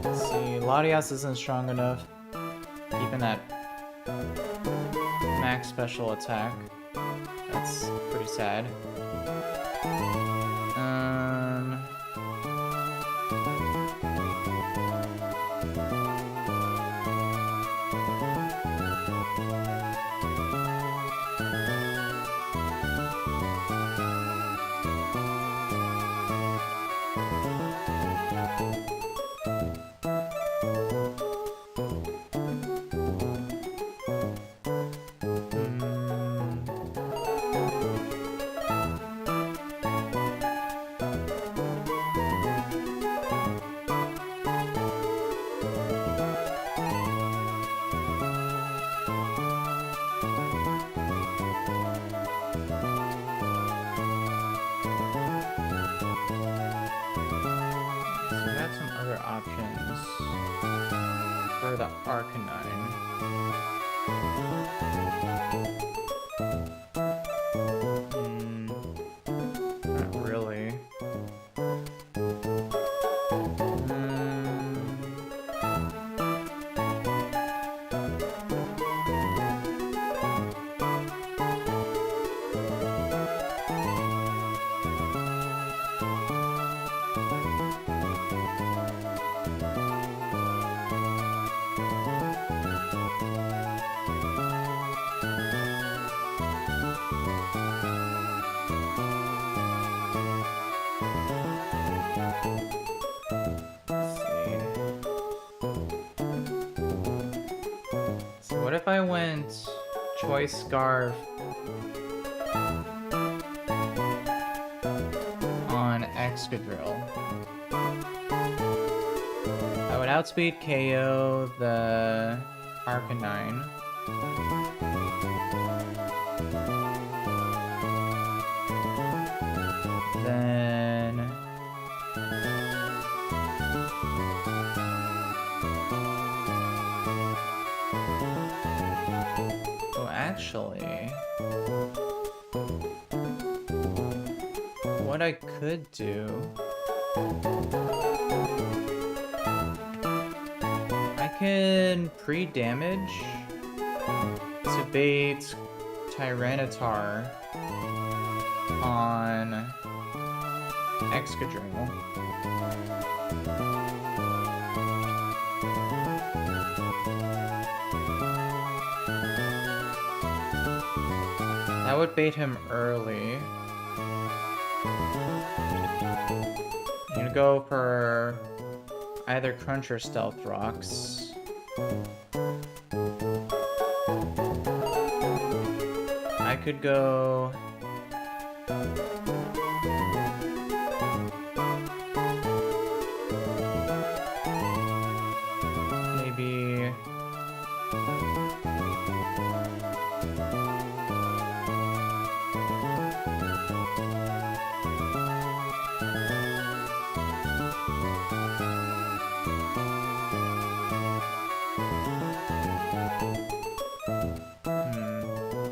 Let's see, Latias isn't strong enough. Even that max special attack. That's pretty sad. Options for the Arcanine. Not really. What if I went Choice Scarf on Excadrill? I would outspeed KO the Arcanine. Then actually, what I could do, I can pre-damage to bait Tyranitar on Excadrill. That would bait him early. I'm gonna go for either Crunch or Stealth Rocks. I could go... maybe...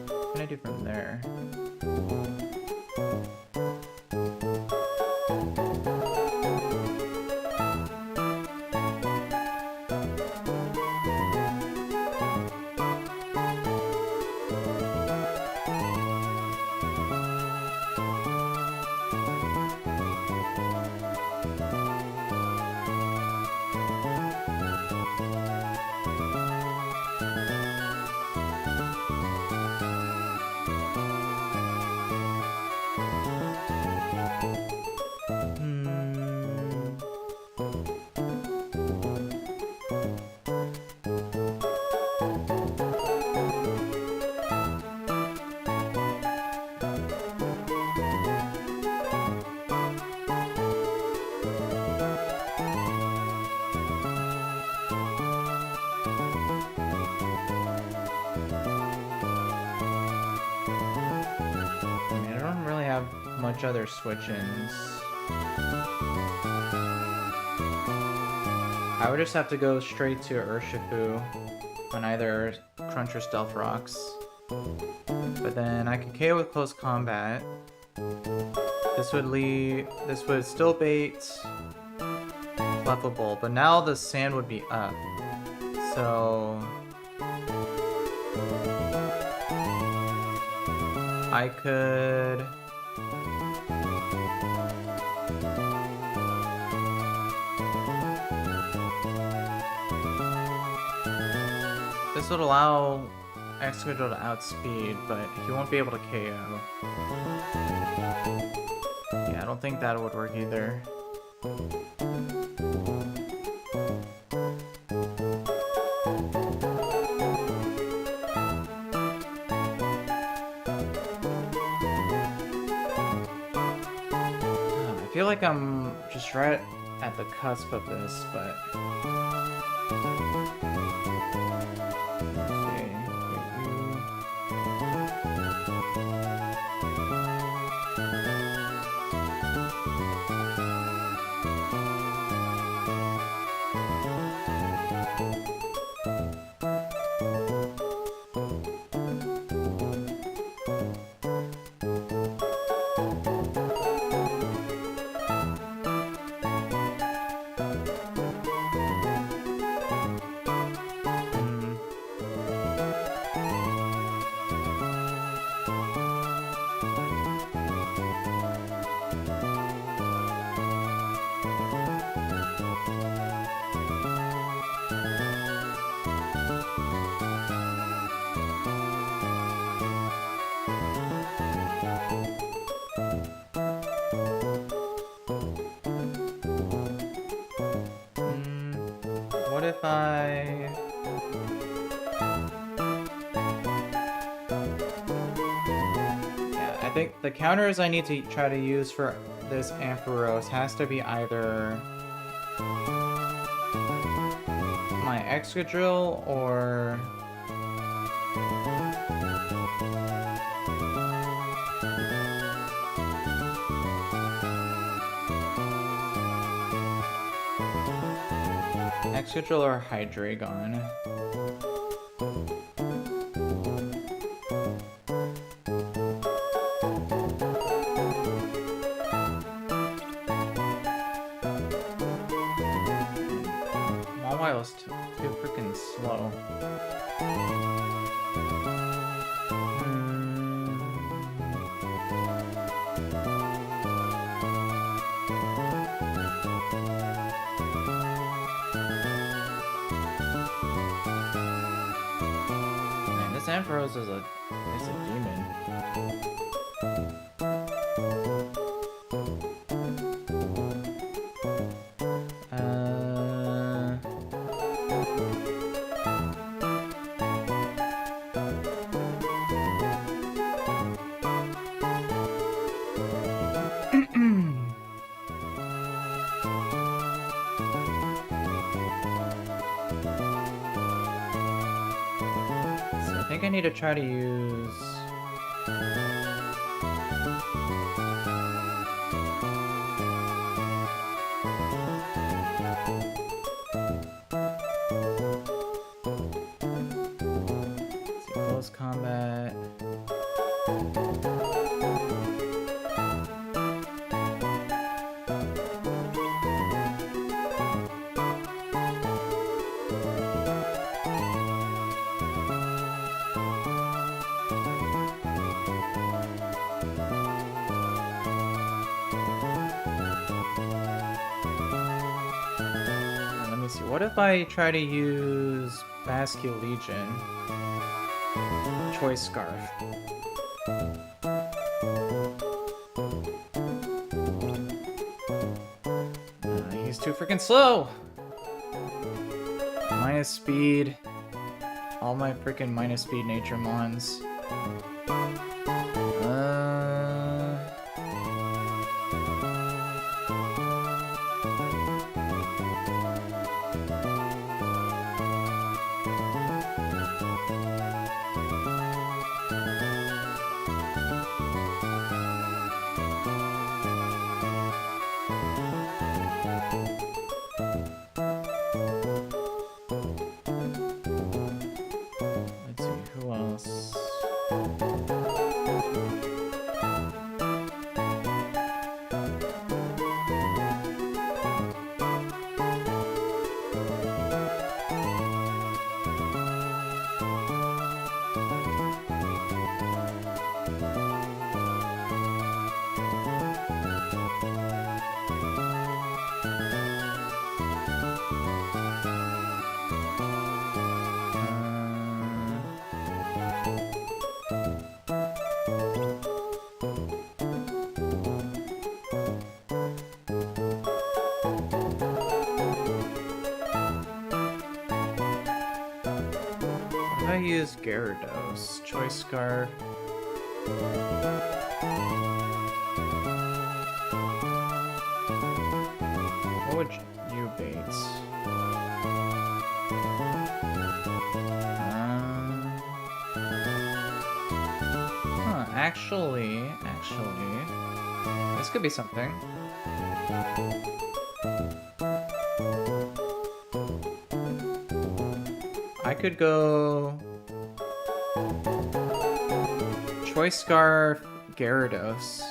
What can I do from there? much other switch-ins. I would just have to go straight to Urshifu on either Crunch or Stealth Rocks. But then I could KO with Close Combat. This would still bait Clefable, but now the sand would be up. So I could this would allow Excadrill to outspeed, but he won't be able to KO. Yeah, I don't think that would work either. I feel like I'm just right at the cusp of this, but what if I... Yeah, I think the counters I need to try to use for this Ampharos has to be either my Excadrill or Excadrill or Hydreigon. Mawile's too freaking slow. Ampharos is a demon. I think I need to try to use... Let's see, close combat. What if I try to use Bascule Legion? Choice Scarf. He's too freaking slow! Minus speed. All my freaking minus speed nature mons. use Gyarados. Choice Scarf. What would you bait? Actually, this could be something. I could go Choice Scarf, Gyarados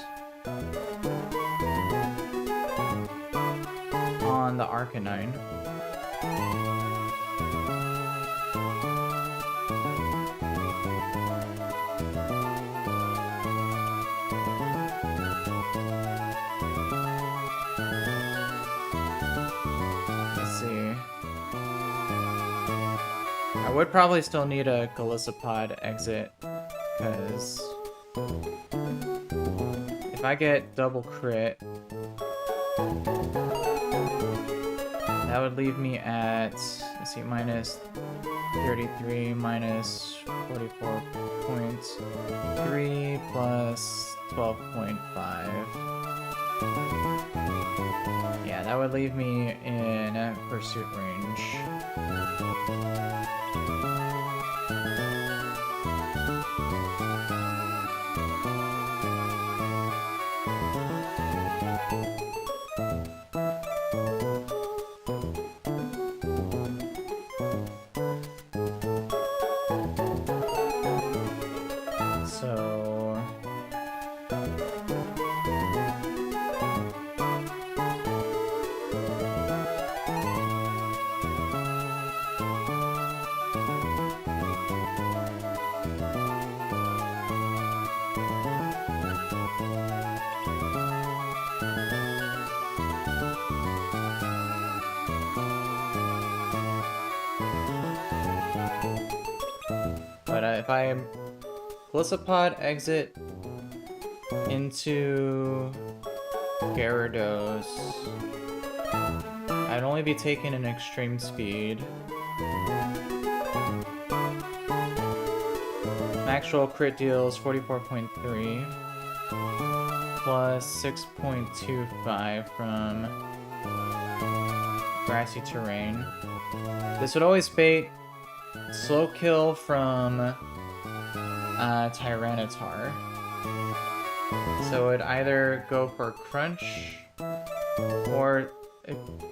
on the Arcanine. I would probably still need a Golisopod exit, because if I get double crit, that would leave me at, let's see, minus 33 minus 44.3 plus 12.5. Yeah, that would leave me in pursuit range. But if I Golisopod exit into Gyarados, I'd only be taking an extreme speed. Actual crit deals 44.3 plus 6.25 from grassy terrain. This would always bait slow kill from Tyranitar. So it'd either go for Crunch or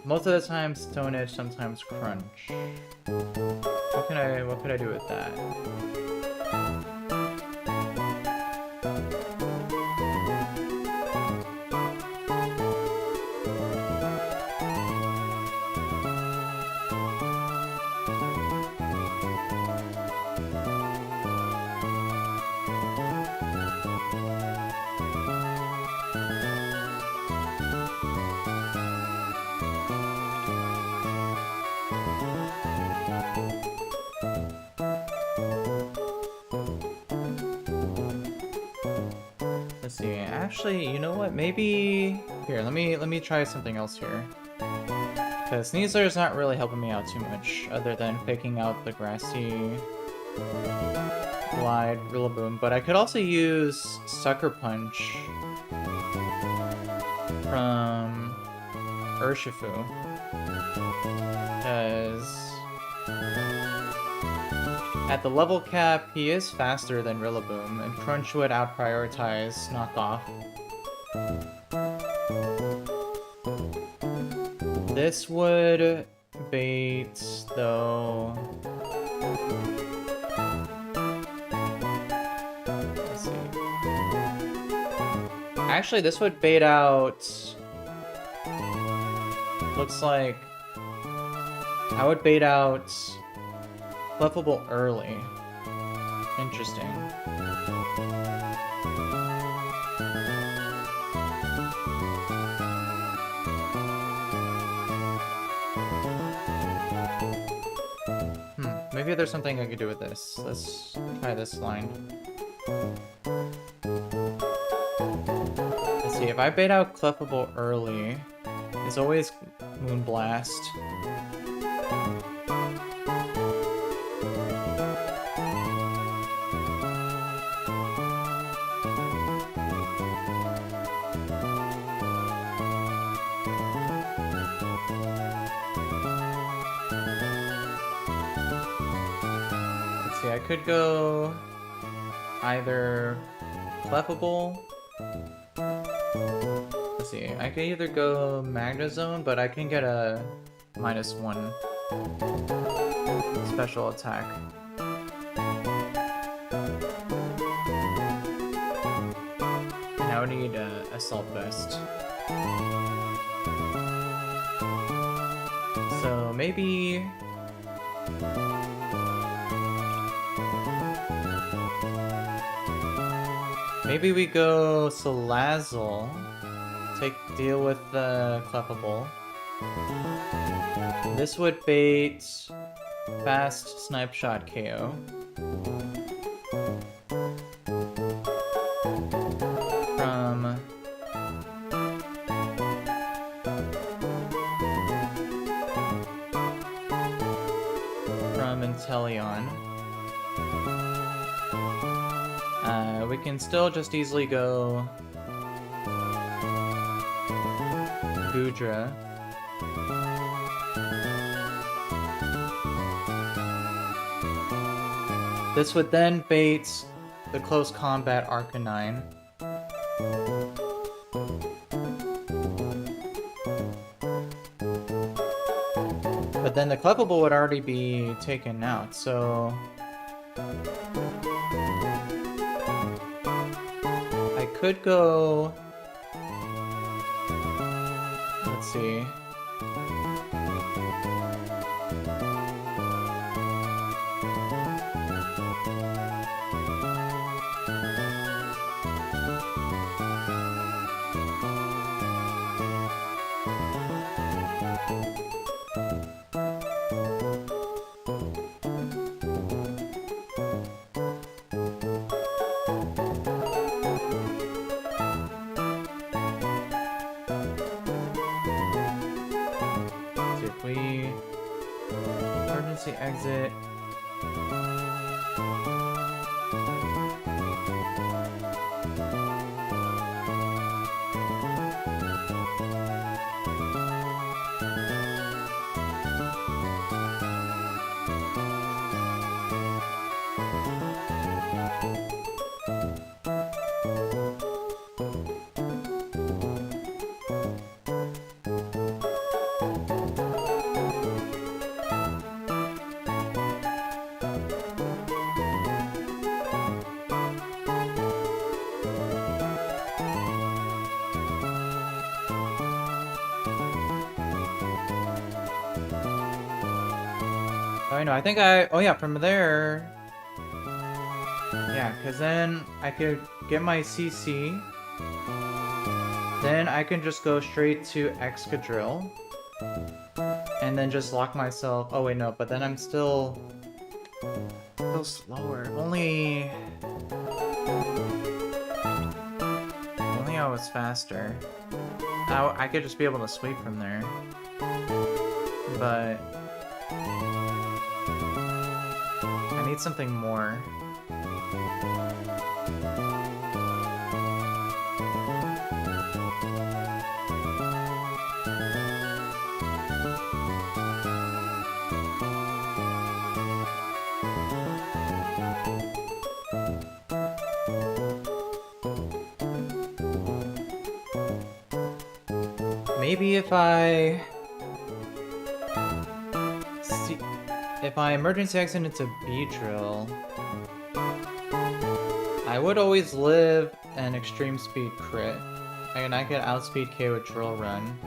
most of the time Stone Edge, sometimes Crunch. What could I do with that? Let's see. Actually, you know what? Maybe here. Let me try something else here. Because Sneasler's not really helping me out too much, other than faking out the grassy glide Rillaboom. But I could also use Sucker Punch from Urshifu, because at the level cap, he is faster than Rillaboom, and Crunch would out-prioritize Knockoff. This would bait, though... Let's see. Actually, this would bait out... Looks like... I would bait out... Clefable early. Interesting. Maybe there's something I could do with this. Let's try this line. Let's see, if I bait out Clefable early, it's always Moonblast. see, I could go either clefable. Let's see, I could either go Magnezone, but I can get a -1 special attack. And I would need a Assault Vest. So maybe... maybe we go Salazzle. Deal with the Clefable. This would bait Fast Snipe Shot KO. From Inteleon. We can still just easily go Goodra. This would then bait the Close Combat Arcanine. But then the Clefable would already be taken out, so... I could go... let's see... emergency exit. Oh, I know, I think oh yeah, from there... yeah, because then I could get my CC. Then I can just go straight to Excadrill. And then just lock myself... oh wait, no, but then I'm still slower. Only I was faster. I could just be able to sweep from there. But... I need something more. Maybe if I emergency exit into Beedrill, I would always live an extreme speed crit, and I could outspeed K with Drill Run.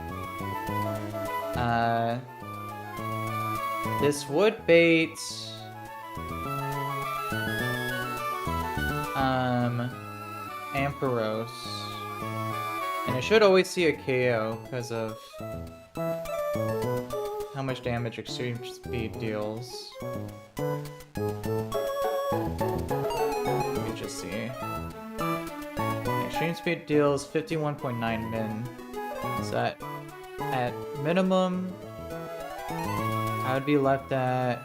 This would bait Ampharos. And it should always see a KO because of how much damage Extreme Speed deals. Let me just see. Extreme Speed deals 51.9 min. So at minimum, I would be left at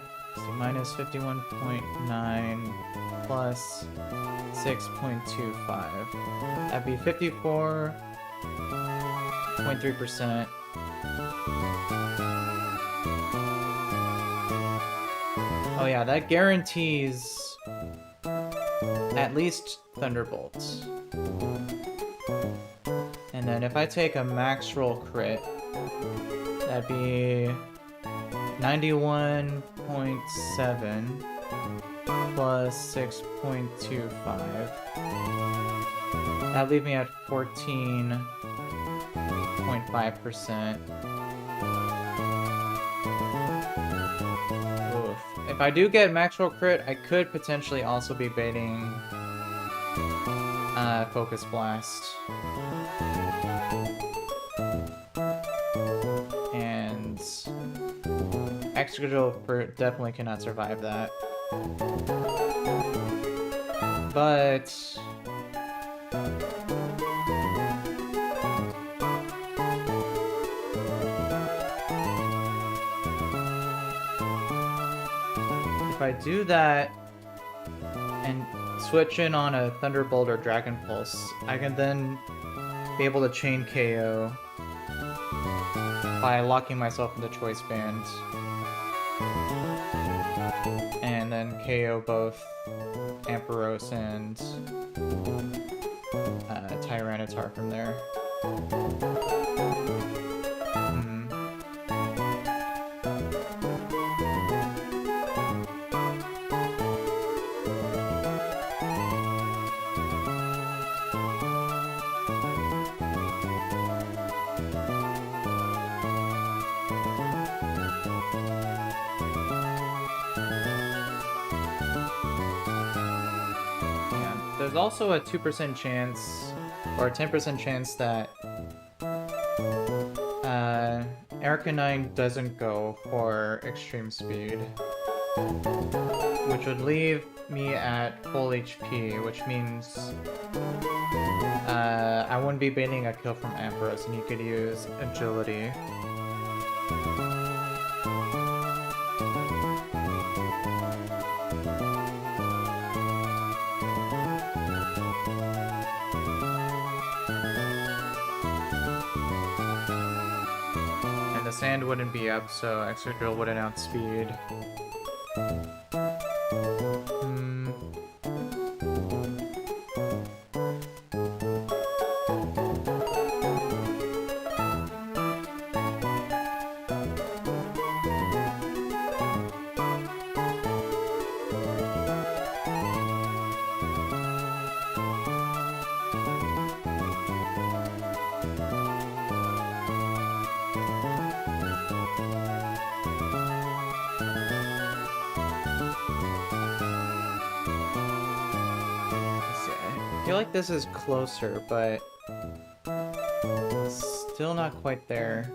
minus 51.9 plus 6.25. That'd be 54.3%. Oh yeah, that guarantees at least Thunderbolts. And then if I take a max roll crit, that'd be 91.7 plus 6.25. That'd leave me at 14.5%. Oof. If I do get max roll crit, I could potentially also be baiting Focus Blast. And Excadrill definitely cannot survive that. But if I do that and switch in on a Thunderbolt or Dragon Pulse, I can then be able to chain KO by locking myself into Choice Band. And then KO both Ampharos and Tyranitar from there. There's also a 2% chance, or a 10% chance that Arcanine doesn't go for Extreme Speed, which would leave me at full HP, which means I wouldn't be baiting a kill from Ampharos, and he could use Agility. Sand wouldn't be up, so Excadrill wouldn't outspeed. I feel like this is closer, but still not quite there.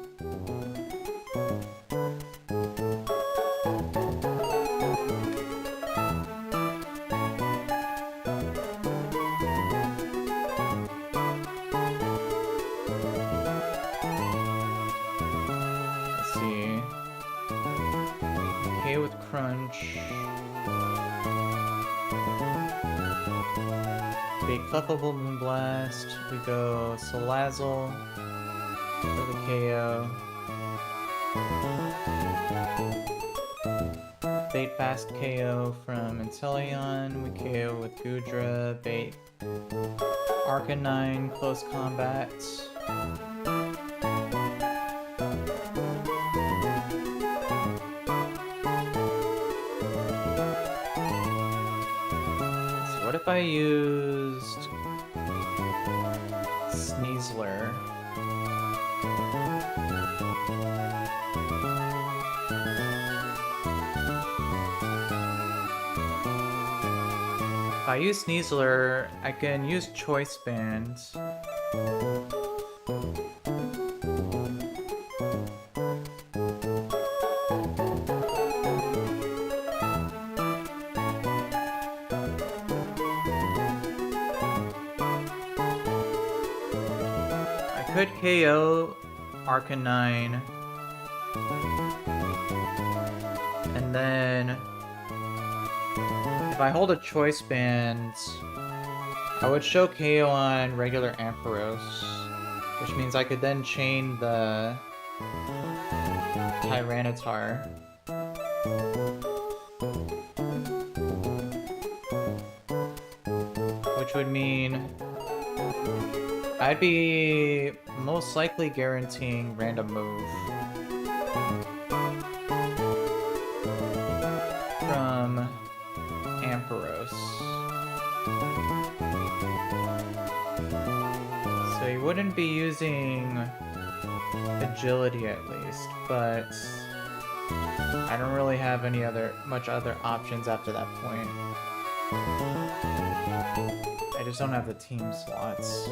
Let's see. Okay with Crunch. Big Clefable Moonblast, we go Salazzle for the KO. Bait Fast KO from Inteleon, we KO with Goodra, Bait Arcanine, Close Combat. So what if I used Sneasler? If I use Sneasler, I can use Choice Band. I could KO Arcanine, and then if I hold a Choice Band, I would show KO on regular Ampharos, which means I could then chain the Tyranitar. which would mean I'd be most likely guaranteeing random move from Ampharos. So he wouldn't be using agility at least, but I don't really have any much other options after that point. I just don't have the team slots.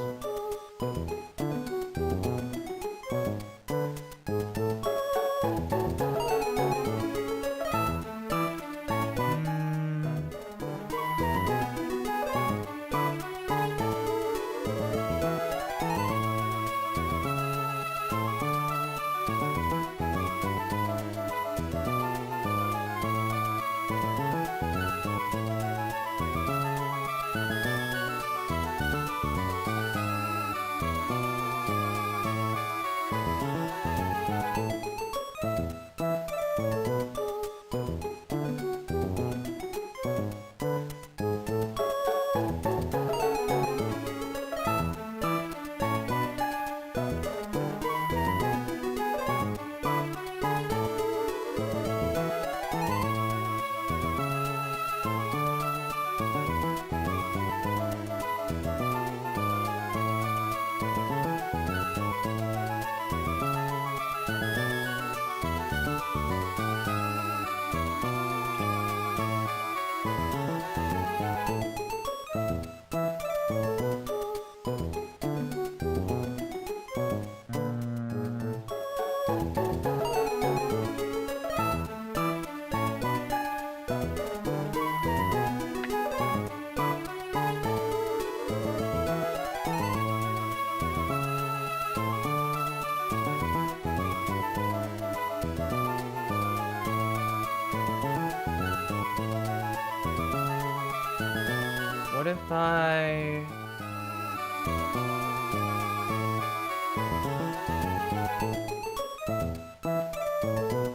What if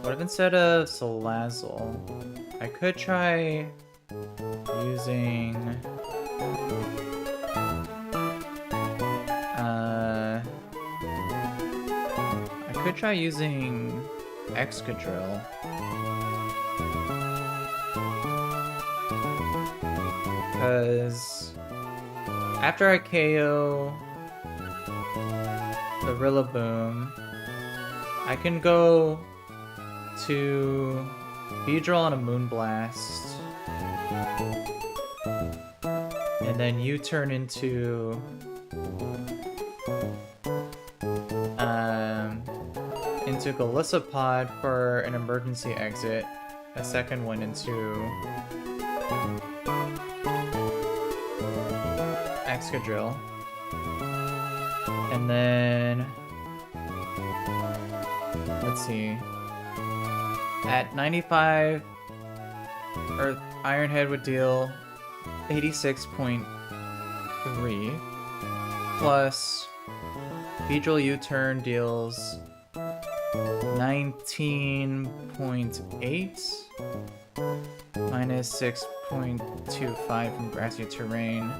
What if instead of Salazzle, I could try using Excadrill. Because after I KO the Rillaboom, I can go to Beedrill on a Moonblast, and then you turn into Golisopod for an emergency exit, a second one into Excadrill, and then let's see, at 95, Iron Head would deal 86.3 plus Beedrill U-turn deals 19.8 minus 6.25 from grassy terrain.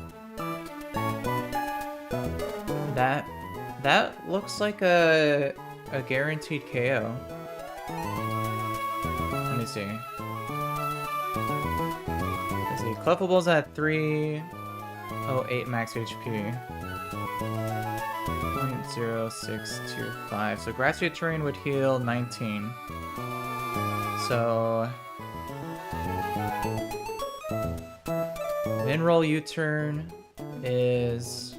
That looks like a guaranteed KO. Let me see. Let's see. Clefable's at 308 max HP. 0.0625. So grassy terrain would heal 19. So Minroll U-turn is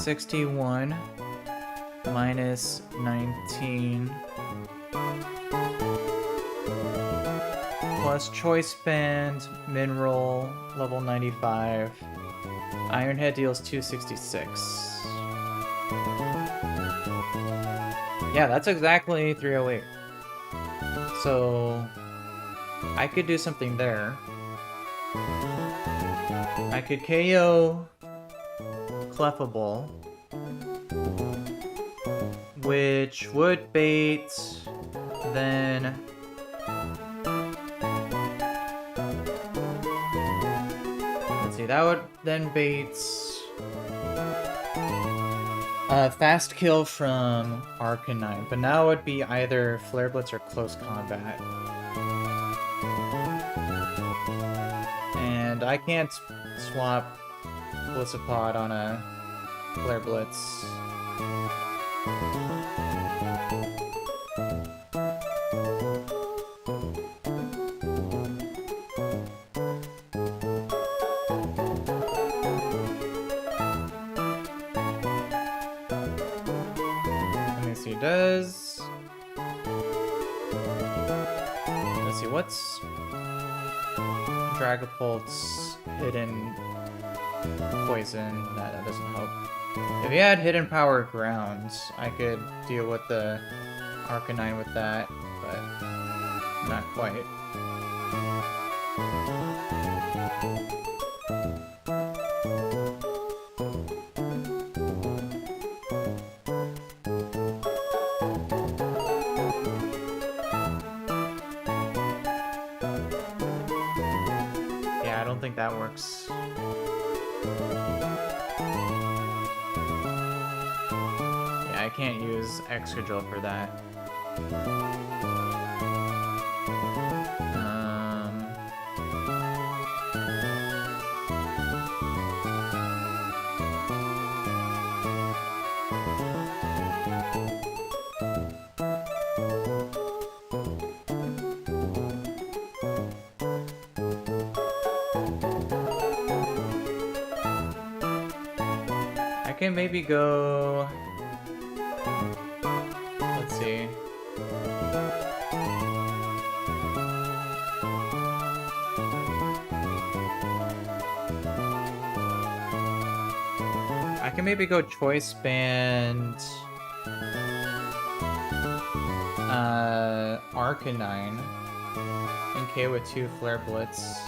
61 minus 19 plus Choice Band, Minroll, level 95. Iron Head deals 266. Yeah, that's exactly 308. So I could do something there. I could KO Clefable, which would bait then see, that would then bait a fast kill from Arcanine, but now it would be either Flare Blitz or Close Combat. And I can't swap Blissapod on a Flare Blitz. Does... Let's see, what's Dragapult's hidden poison? Nah, that doesn't help. If he had hidden power grounds, I could deal with the Arcanine with that, but not quite. That works. Yeah, I can't use Excadrill for that. I can maybe go... Let's see. I can maybe go Choice Band... Arcanine. And KO with 2 Flare Blitz.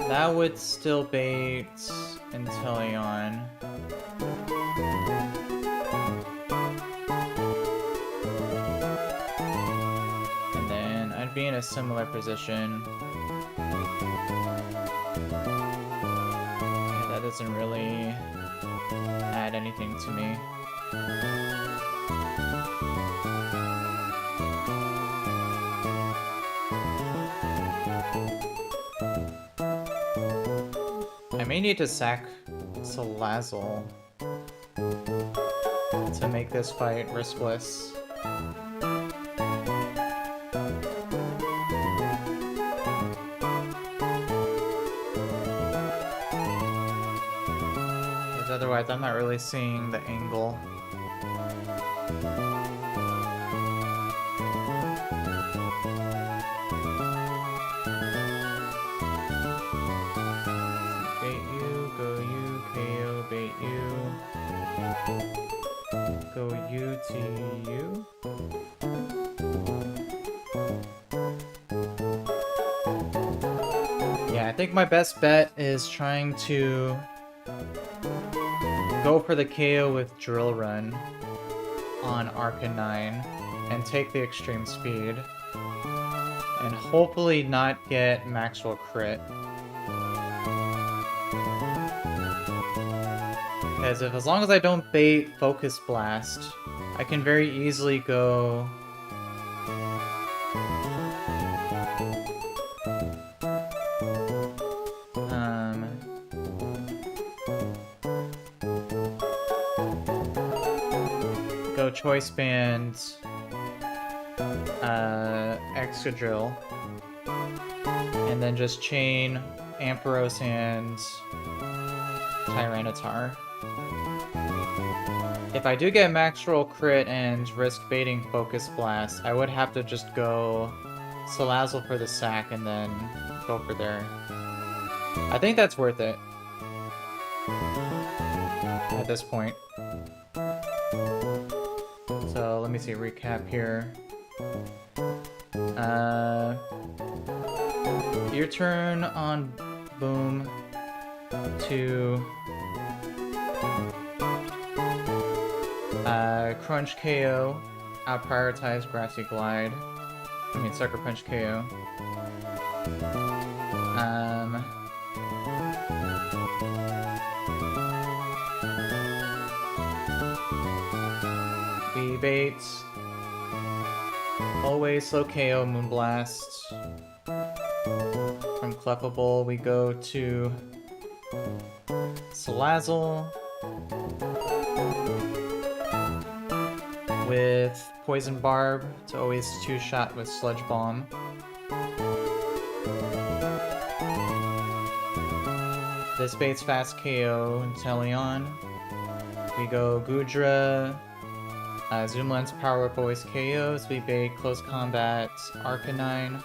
That would still bait Inteleon. And then I'd be in a similar position. Yeah, that doesn't really add anything to me. I may need to sack Salazzle to make this fight riskless. Because otherwise I'm not really seeing the angle. Go U to U. Yeah, I think my best bet is trying to go for the KO with Drill Run on Arcanine and take the extreme speed. And hopefully not get Maxwell crit. Because as long as I don't bait Focus Blast, I can very easily go... go Choice Band... Excadrill. And then just chain Ampharos and Tyranitar. If I do get max roll crit and risk baiting Focus Blast, I would have to just go Salazzle for the sack and then go for there. I think that's worth it at this point. So let me see, recap here. Your turn on Boom to Crunch KO out-prioritize Grassy Glide. I mean, Sucker Punch KO. V-Bait. Always slow KO Moonblast. From Clefable, we go to Salazzle with Poison Barb to always two-shot with Sludge Bomb. This baits fast KO Inteleon. We go Goodra. Zoomlens Power Whip always KOs. We bait Close Combat Arcanine.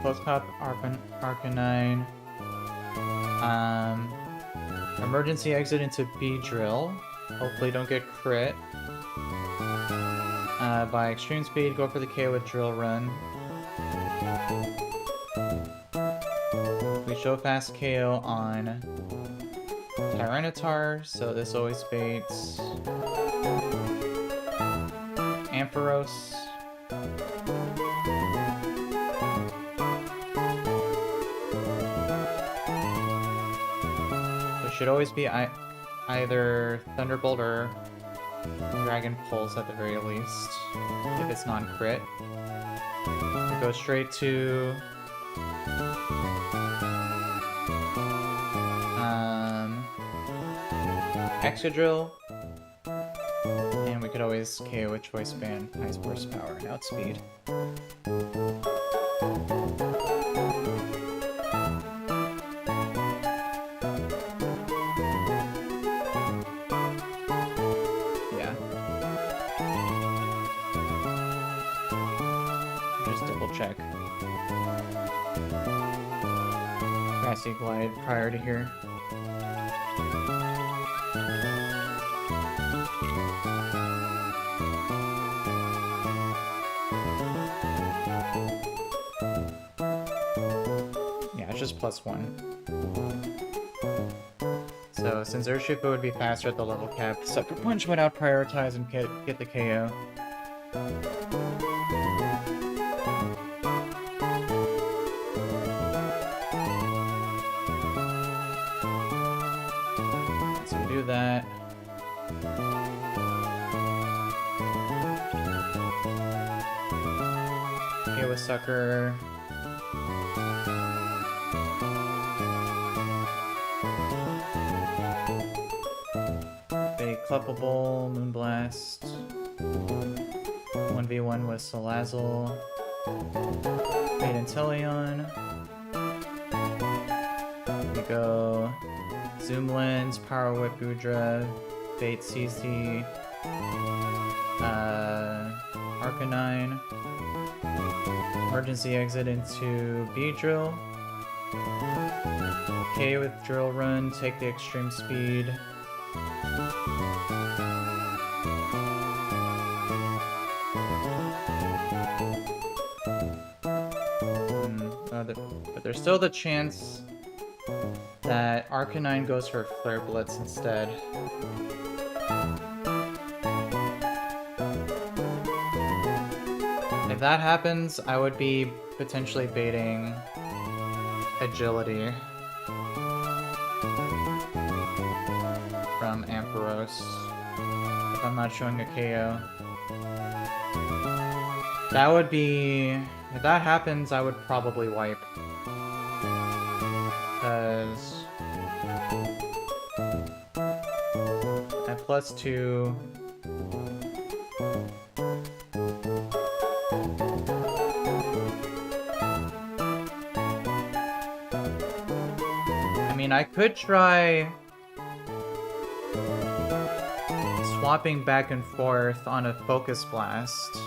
Close Combat Arcanine. Emergency exit into B-Drill. Hopefully don't get crit. By extreme speed, go for the KO with Drill Run. We show fast KO on Tyranitar, so this always baits Ampharos. Should always be either Thunderbolt or Dragon Pulse at the very least, if it's non-crit. We go straight to Excadrill, and we could always KO a Choice Band, Ice Burst Power, and Outspeed. Check. Grassy Glide prior to here. Yeah, it's just +1. So since Urshifu would be faster at the level cap, Sucker Punch would out prioritize and get the KO. That. Okay, with Sucker. Big Clefable, Moonblast. 1v1 with Salazzle. Bait Inteleon. We go Zoom Lens, Power Whip Goodra, Bait CC, Arcanine, Emergency Exit into B-Drill, K with Drill Run, take the extreme speed, but there's still the chance that Arcanine goes for Flare Blitz instead. If that happens, I would be potentially baiting Agility from Ampharos if I'm not showing a KO. That would be... If that happens, I would probably wipe. Because at +2, I mean, I could try swapping back and forth on a Focus Blast.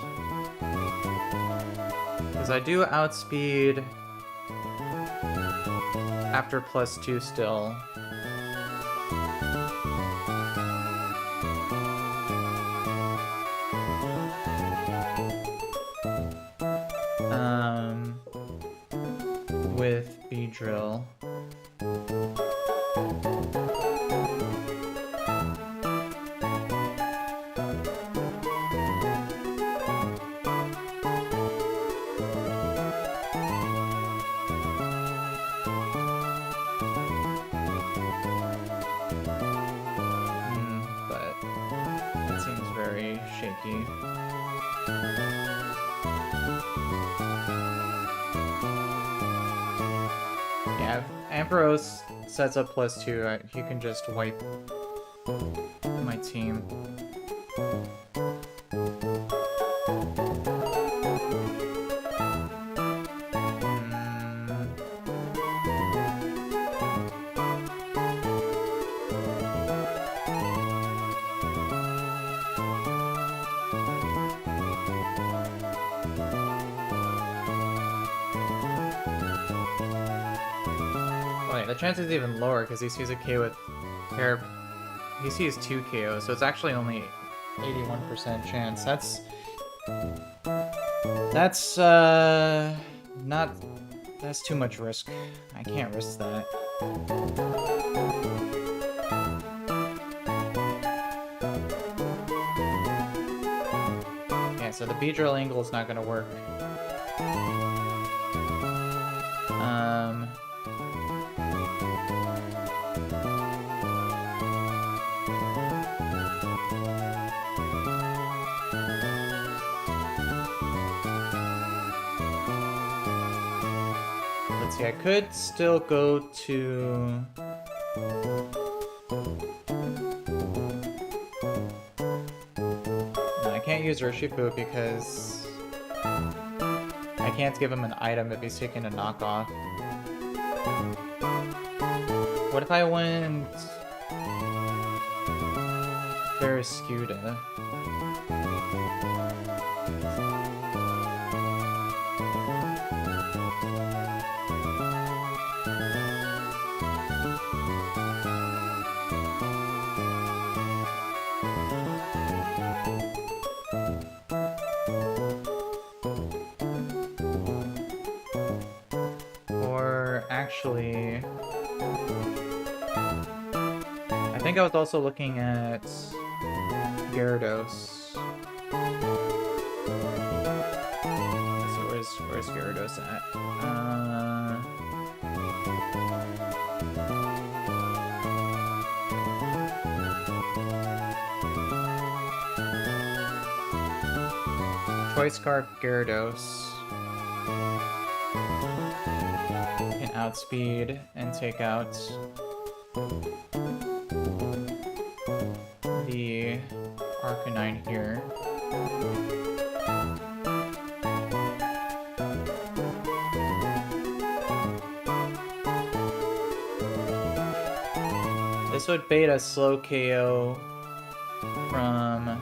Because I do outspeed after +2 still. With B-Drill. But it seems very shaky. Yeah, if Ampharos sets up +2, he can just wipe my team. Wait, the chance is even lower because he sees a KO with pair. He sees 2 KOs, so it's actually only 81% chance. That's not. That's too much risk. I can't risk that. Yeah, so the B-Drill angle is not gonna work. Let's see, I could still go to... No, I can't use Urshifu because I can't give him an item if he's taking a knockoff. What if I went... Barrascuda? Actually, I think I was also looking at Gyarados. Let's see, where's Gyarados at? Choice Scarf Gyarados. Outspeed and take out the Arcanine here. This would bait a slow KO from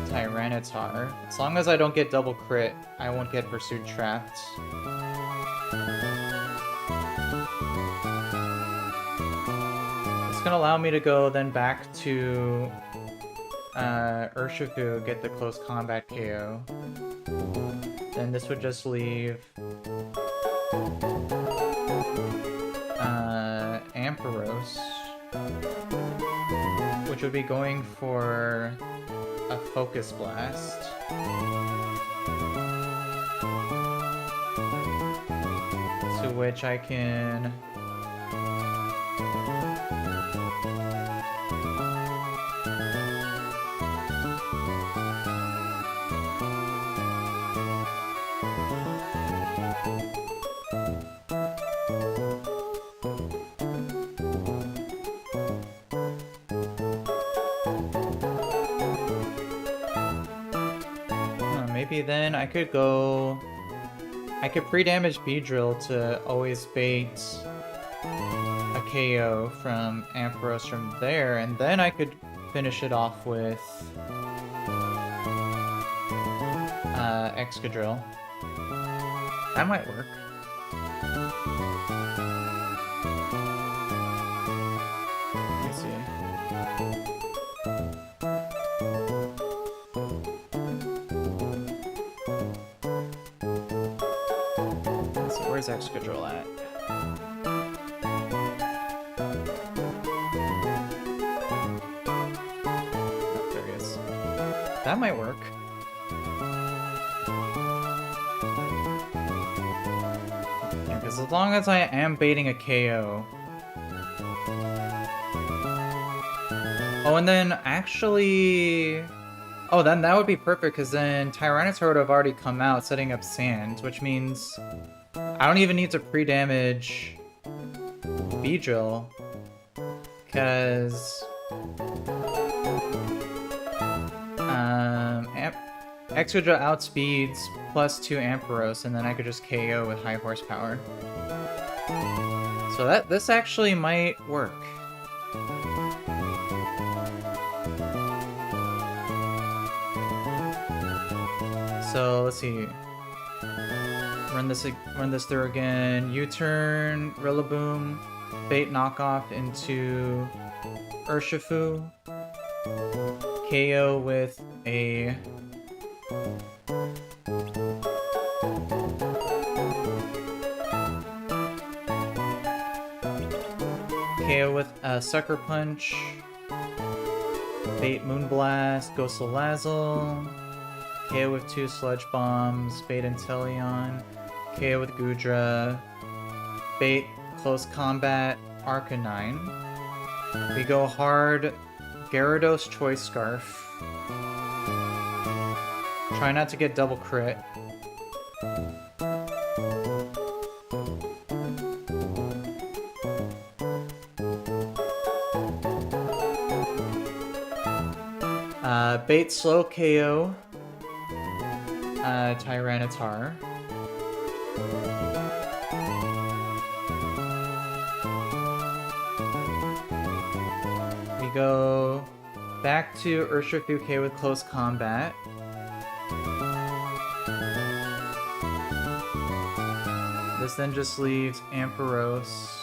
Tyranitar. As long as I don't get double crit, I won't get Pursued Trapped. Gonna allow me to go then back to Urshifu, get the close combat KO. Then this would just leave Ampharos, which would be going for a Focus Blast. To which I can... Maybe then I could go... I could pre-damage B-Drill to always bait a KO from Ampharos from there, and then I could finish it off with Excadrill. That might work. Let me see. Let's see, where's Excadrill at? Oh, there he is. That might work. Yeah, because as long as I am baiting a KO. Oh, and then actually... Oh, then that would be perfect, because then Tyranitar would have already come out setting up Sand, which means I don't even need to pre-damage Beedrill, because Excadrill outspeeds +2 Ampharos, and then I could just KO with high horsepower. So this actually might work. So let's see. Run this through again. U-turn, Rillaboom, bait knockoff into Urshifu. KO with a Sucker Punch. Bait Moonblast, go Salazzle. KO with 2 Sludge Bombs, bait Inteleon, KO with Goodra, bait Close Combat, Arcanine. We go hard, Gyarados Choice Scarf. Try not to get double crit. Bait Slow KO. Tyranitar. We go back to Urshifu K with Close Combat. This then just leaves Ampharos.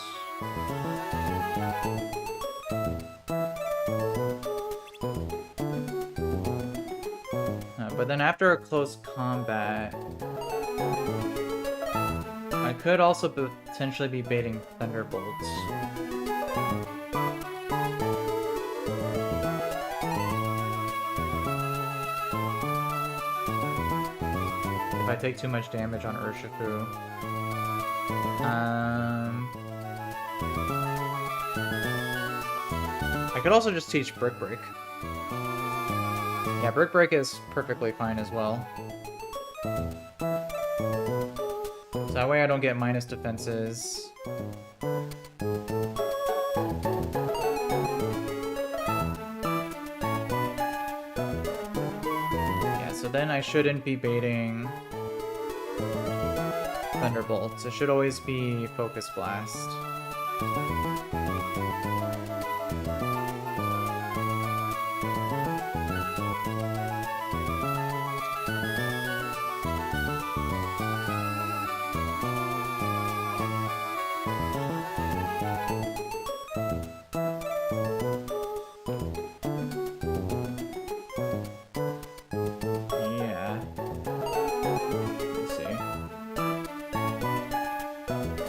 But then after a close combat, I could also potentially be baiting Thunderbolts. If I take too much damage on Urshifu. I could also just teach Brick Break. Yeah, Brick Break is perfectly fine as well. So that way I don't get minus defenses. Yeah, so then I shouldn't be baiting Thunderbolts. It should always be Focus Blast.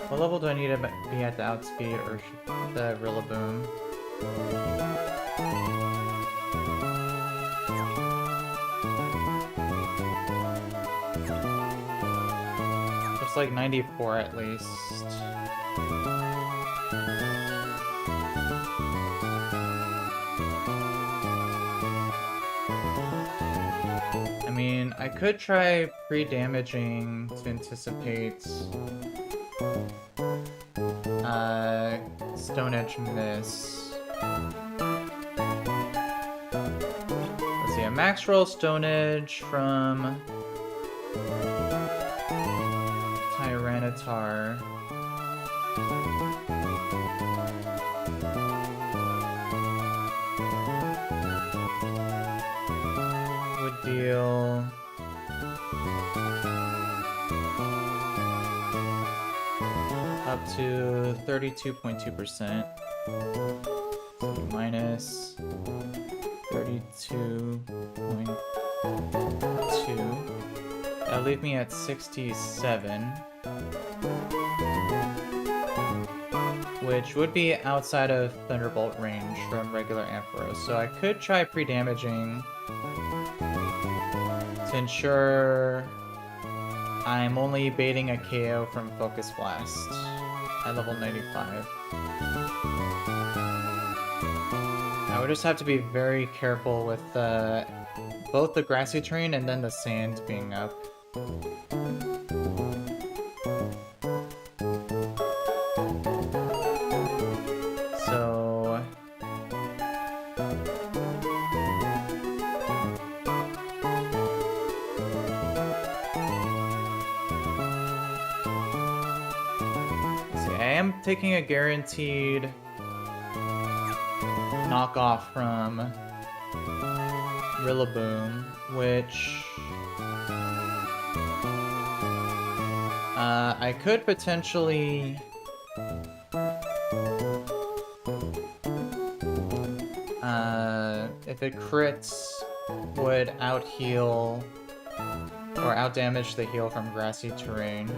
What level do I need to be at the outspeed or the Rillaboom? Looks like 94 at least. I mean, I could try pre-damaging to anticipate Stone Edge Miss. Let's see, a max roll Stone Edge from Tyranitar. Would deal to 32.2%. Minus 32.2. That'll leave me at 67. Which would be outside of Thunderbolt range from regular Ampharos. So I could try pre-damaging to ensure I'm only baiting a KO from Focus Blast at level 95. I would just have to be very careful with both the grassy terrain and then the sand being up. So... let's see, I am taking a guaranteed knockoff from Rillaboom, which I could potentially if it crits, would out-heal or out-damage the heal from grassy terrain.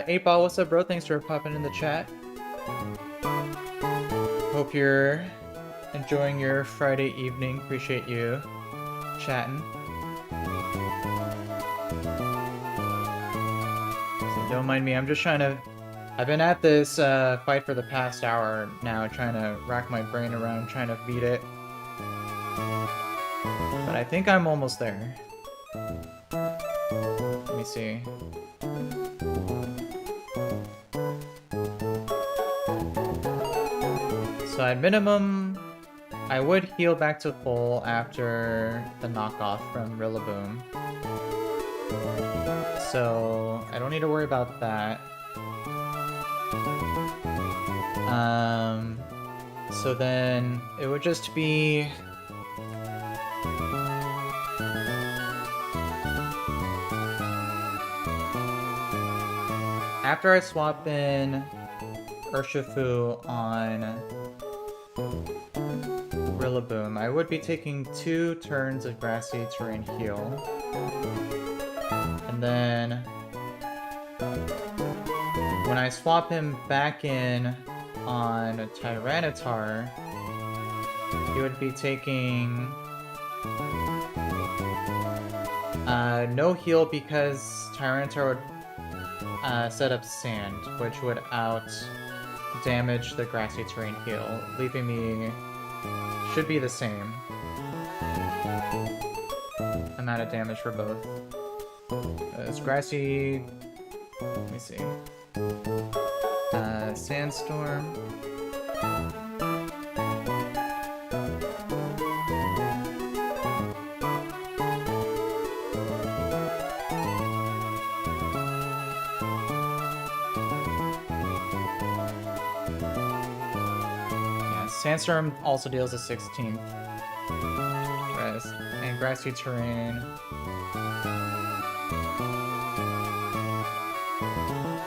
Hey Ball, what's up, bro? Thanks for popping in the chat. Hope you're enjoying your Friday evening. Appreciate you chatting. So don't mind me, I'm just trying to... I've been at this fight for the past hour now, trying to rack my brain around, trying to beat it. But I think I'm almost there. Let me see. So at minimum, I would heal back to full after the knockoff from Rillaboom. So I don't need to worry about that. So then it would just be... after I swap in Urshifu on Rillaboom, I would be taking 2 turns of grassy terrain heal. And then when I swap him back in on Tyranitar, he would be taking no heal because Tyranitar would set up sand, which would out damage the grassy terrain heal, leaving me should be the same amount of damage for both. It's grassy. Let me see. Sandstorm. Sandstorm also deals a 16th. And grassy terrain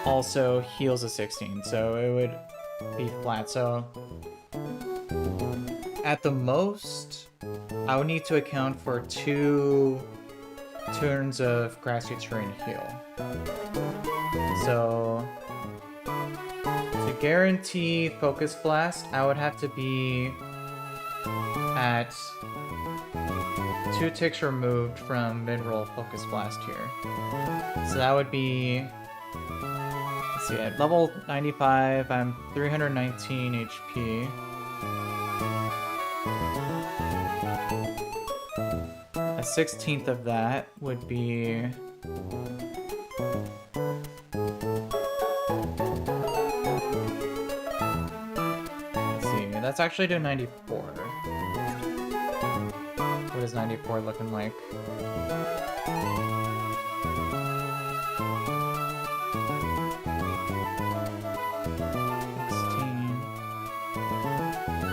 also heals a 16, so it would be flat. So at the most, I would need to account for 2 turns of grassy terrain heal. So to guarantee Focus Blast, I would have to be at 2 ticks removed from mid-roll Focus Blast here. So that would be... let's see, at level 95, I'm 319 HP. 16th of that would be... Let's see, that's actually doing 94. What is 94 looking like?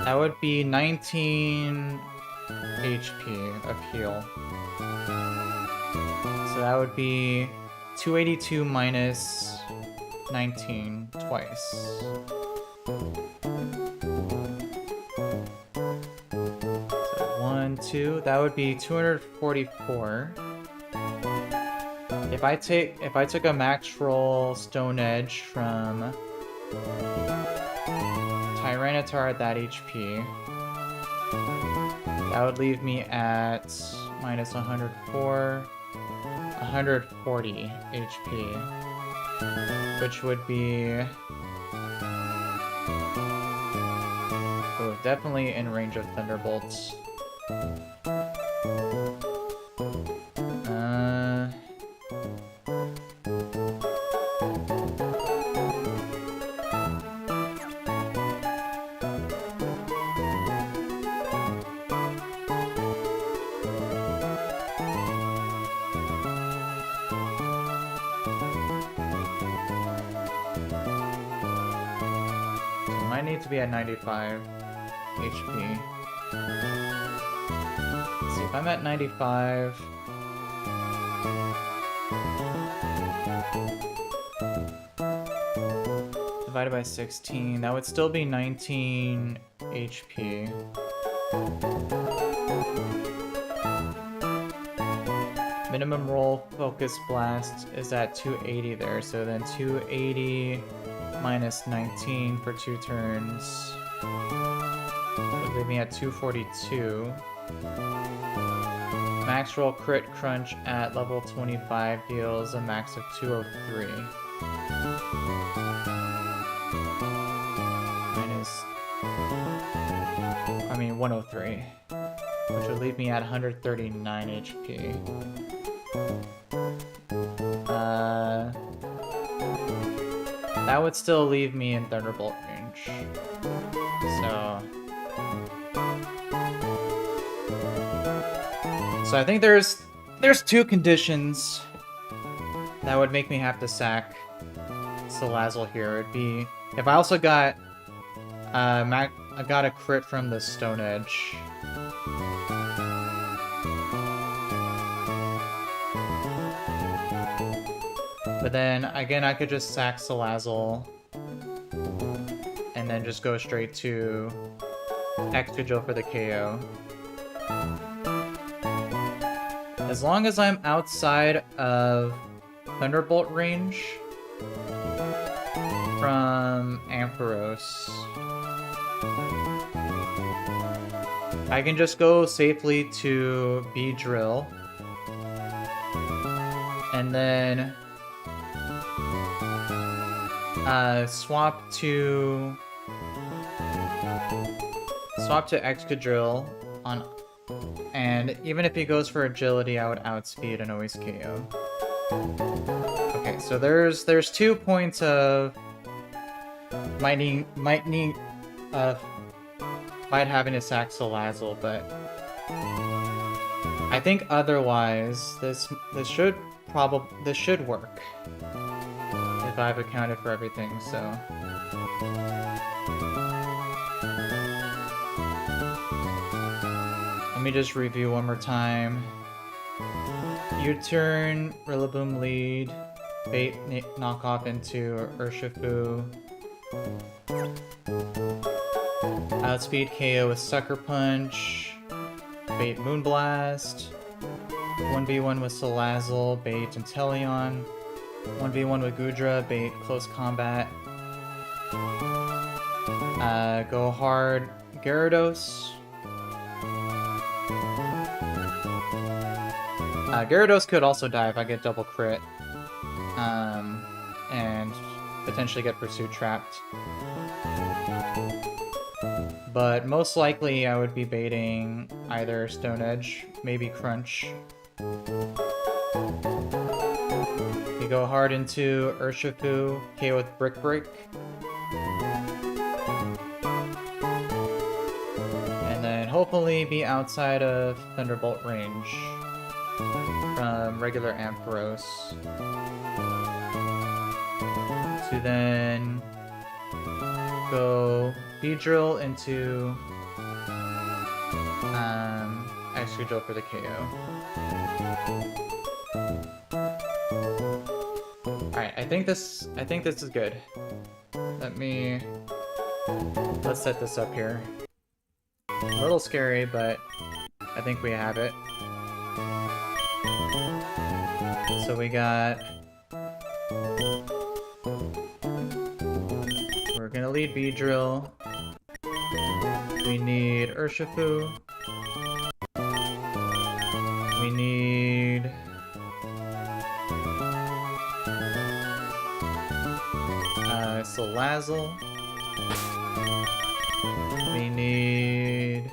That would be 19 HP of heal. So that would be 282 minus 19 twice. So 1, 2, that would be 244. If I took a max roll Stone Edge from Tyranitar at that HP, that would leave me at minus 104, 140 HP, which would be definitely in range of Thunderbolts. To be at 95 HP. Let's see if I'm at 95. Divided by 16, that would still be 19 HP. Minimum roll focus blast is at 280 there, so then 280 minus 19 for 2 turns would leave me at 242. Max roll crit crunch at level 25 deals a max of 203. Minus... 103. Which would leave me at 139 HP. That would still leave me in Thunderbolt range. So I think there's 2 conditions that would make me have to sack Salazzle here. It'd be if I also got I got a crit from the Stone Edge. But then, again, I could just sack Salazzle and then just go straight to Excadrill for the KO. As long as I'm outside of Thunderbolt range from Ampharos, I can just go safely to Beedrill and then swap to Excadrill on, and even if he goes for agility, I would outspeed and always KO. Okay, so there's 2 points of might having to sack Salazzle, but I think otherwise this should work. If I've accounted for everything, so... Let me just review one more time. U-turn, Rillaboom lead, Bait knockoff into Urshifu. Outspeed KO with Sucker Punch, Bait Moonblast, 1v1 with Salazzle, Bait Inteleon, 1v1 with Goodra, Bait Close Combat, Go Hard, Gyarados. Gyarados could also die if I get double crit, and potentially get Pursuit Trapped. But most likely I would be baiting either Stone Edge, maybe Crunch. We go hard into Urshifu, KO with Brick Break. And then hopefully be outside of Thunderbolt range from regular Ampharos. To then go Beedrill into Excadrill for the KO. Alright, I think this is good. Let's set this up here. A little scary, but I think we have it. So we got... We're gonna lead Beedrill. We need Urshifu. We need... Salazzle. We need...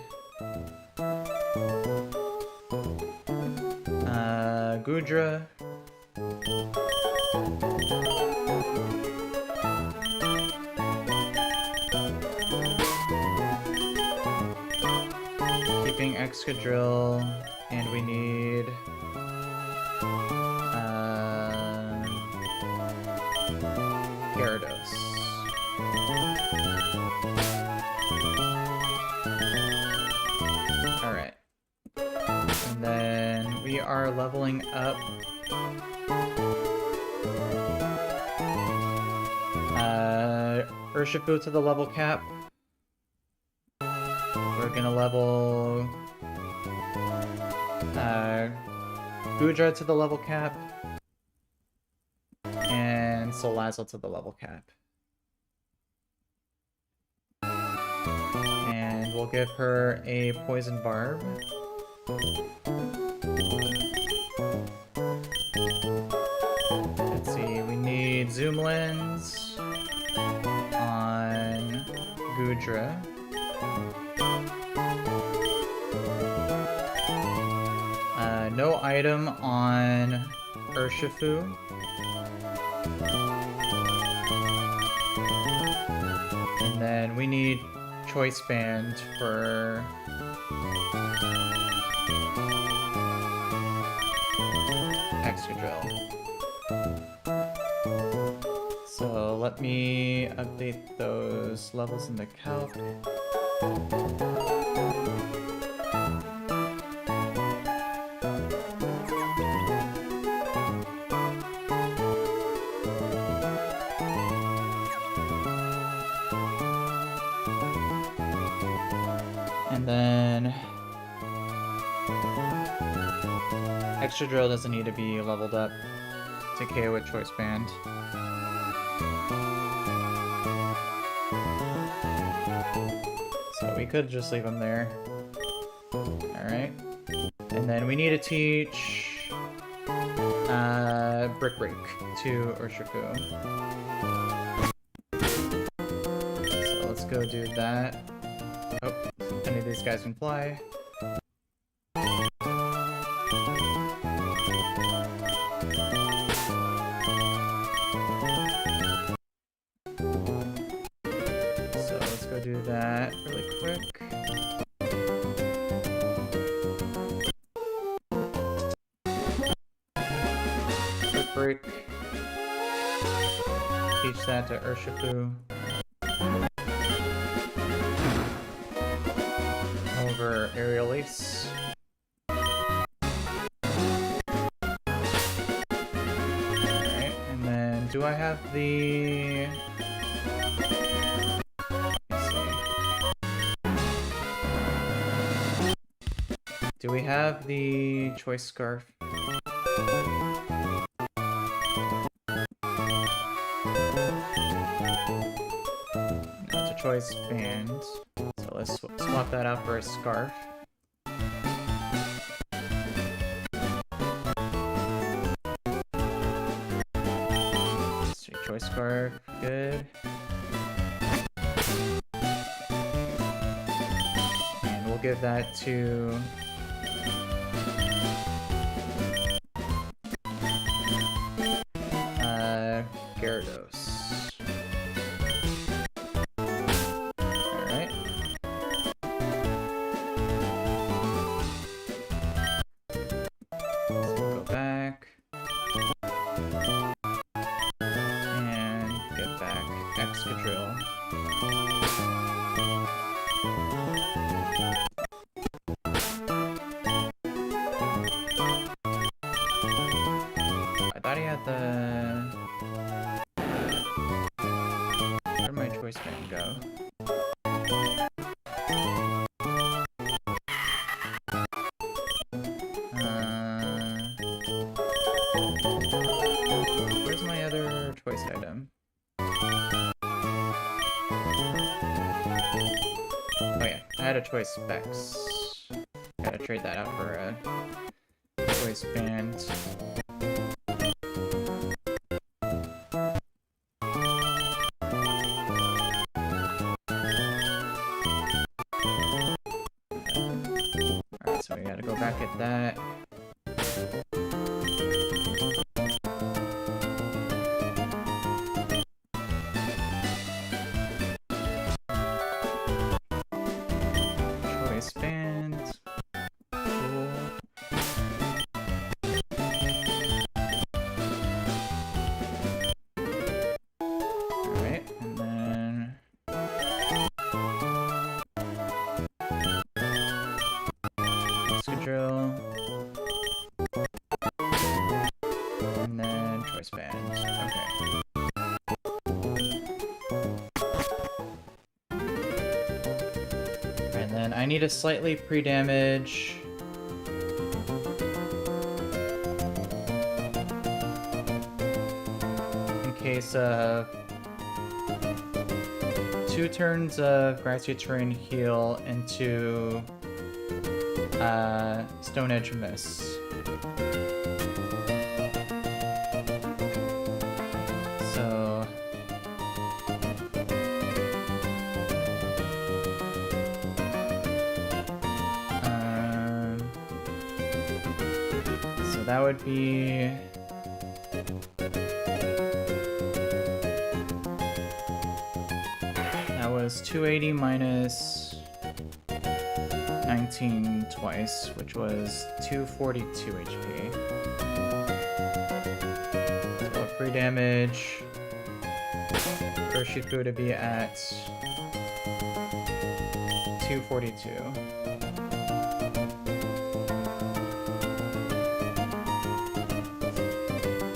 Goodra. Keeping Excadrill, and we need... Gyarados. Alright. And then we are leveling up Urshifu to the level cap. We're gonna level Goodra to the level cap. And Salazzle to the level cap. And we'll give her a Poison Barb. Let's see, we need Zoom Lens on Goodra. No item on Urshifu. And then we need Choice Band for Excadrill. So let me update those levels in the calc. And then Excadrill doesn't need to be leveled up to KO with Choice Band. So we could just leave him there. Alright. And then we need to teach Brick Break to Urshifu. So let's go do that. Oh, any of these guys can fly. So let's go do that really quick. Quick break. Teach that to Urshifu. Over Aerial Ace. Alright, and then do I have the... Let's see. Do we have the Choice Scarf? No, it's a Choice Band. So let's swap that out for a Scarf. Choice Scarf, good. give that to Gyarados. Alright. So go back. And get back Excadrill. I thought he had the... Where'd my choice band go? Where's my other choice item? Oh yeah, I had a choice specs. Gotta trade that out for a choice band. Alright, so we gotta go back at that. Choice band. Cool. Alright, and then Excadrill. And then choice band. Okay. And then I need a slightly pre-damage. In case of 2 turns of Grassy Terrain heal into Stone Edge Miss. So that would be that was 280 minus 19 twice, which was 242 HP. So free damage. Urshifu to be at 242.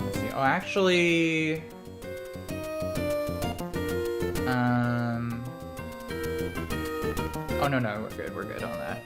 Let's see. Oh, actually, oh no, we're good on that.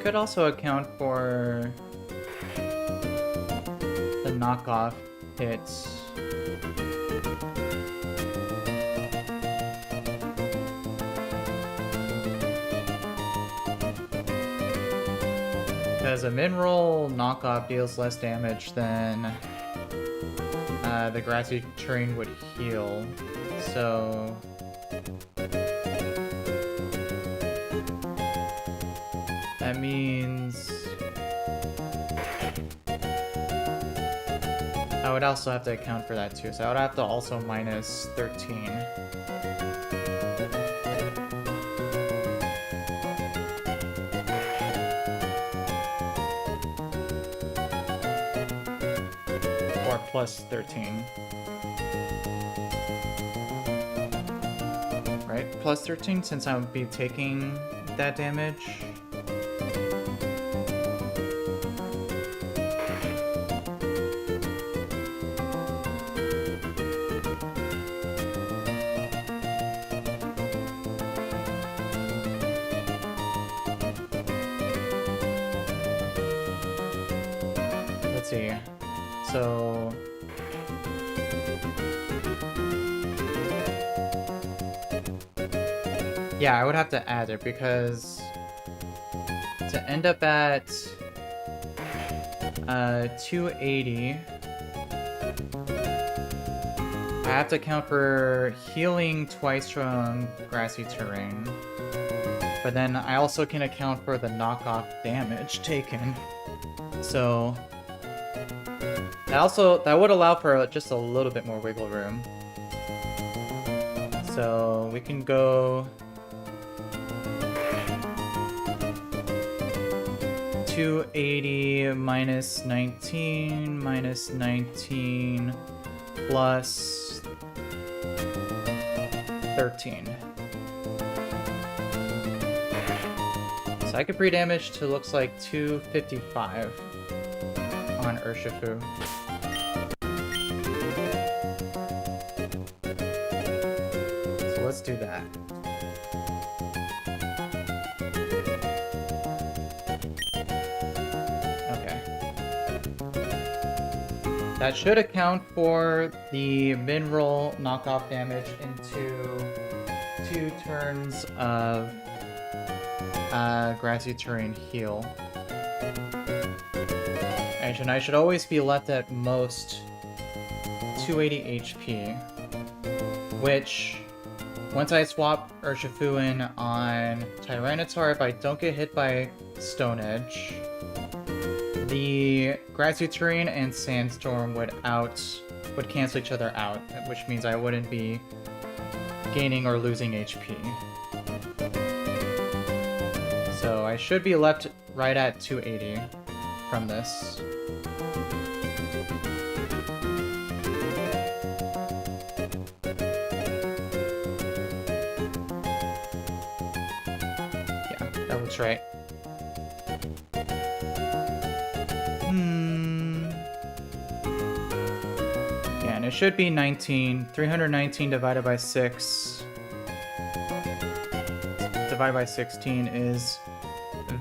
Could also account for the knockoff hits. Because a min-roll knockoff deals less damage than the Grassy Terrain would heal, so that means I would also have to account for that too, so I would have to also minus 13. Or plus 13. right? Plus 13 since I would be taking that damage. Let's see. So yeah, I would have to add it because to end up at 280, I have to account for healing twice from grassy terrain. But then I also can account for the knockoff damage taken. So that would allow for just a little bit more wiggle room. So we can go 280 minus 19 minus 19 plus 13. So I could pre-damage to looks like 255 on Urshifu. So let's do that. That should account for the min-roll knockoff damage into 2 turns of grassy terrain heal. And I should always be left at most 280 HP, which, once I swap Urshifu in on Tyranitar, if I don't get hit by Stone Edge, the grassy terrain and sandstorm would cancel each other out, which means I wouldn't be gaining or losing HP. So I should be left right at 280 from this. Yeah, that looks right. It should be 19. 319 divided by 6 divided by 16 is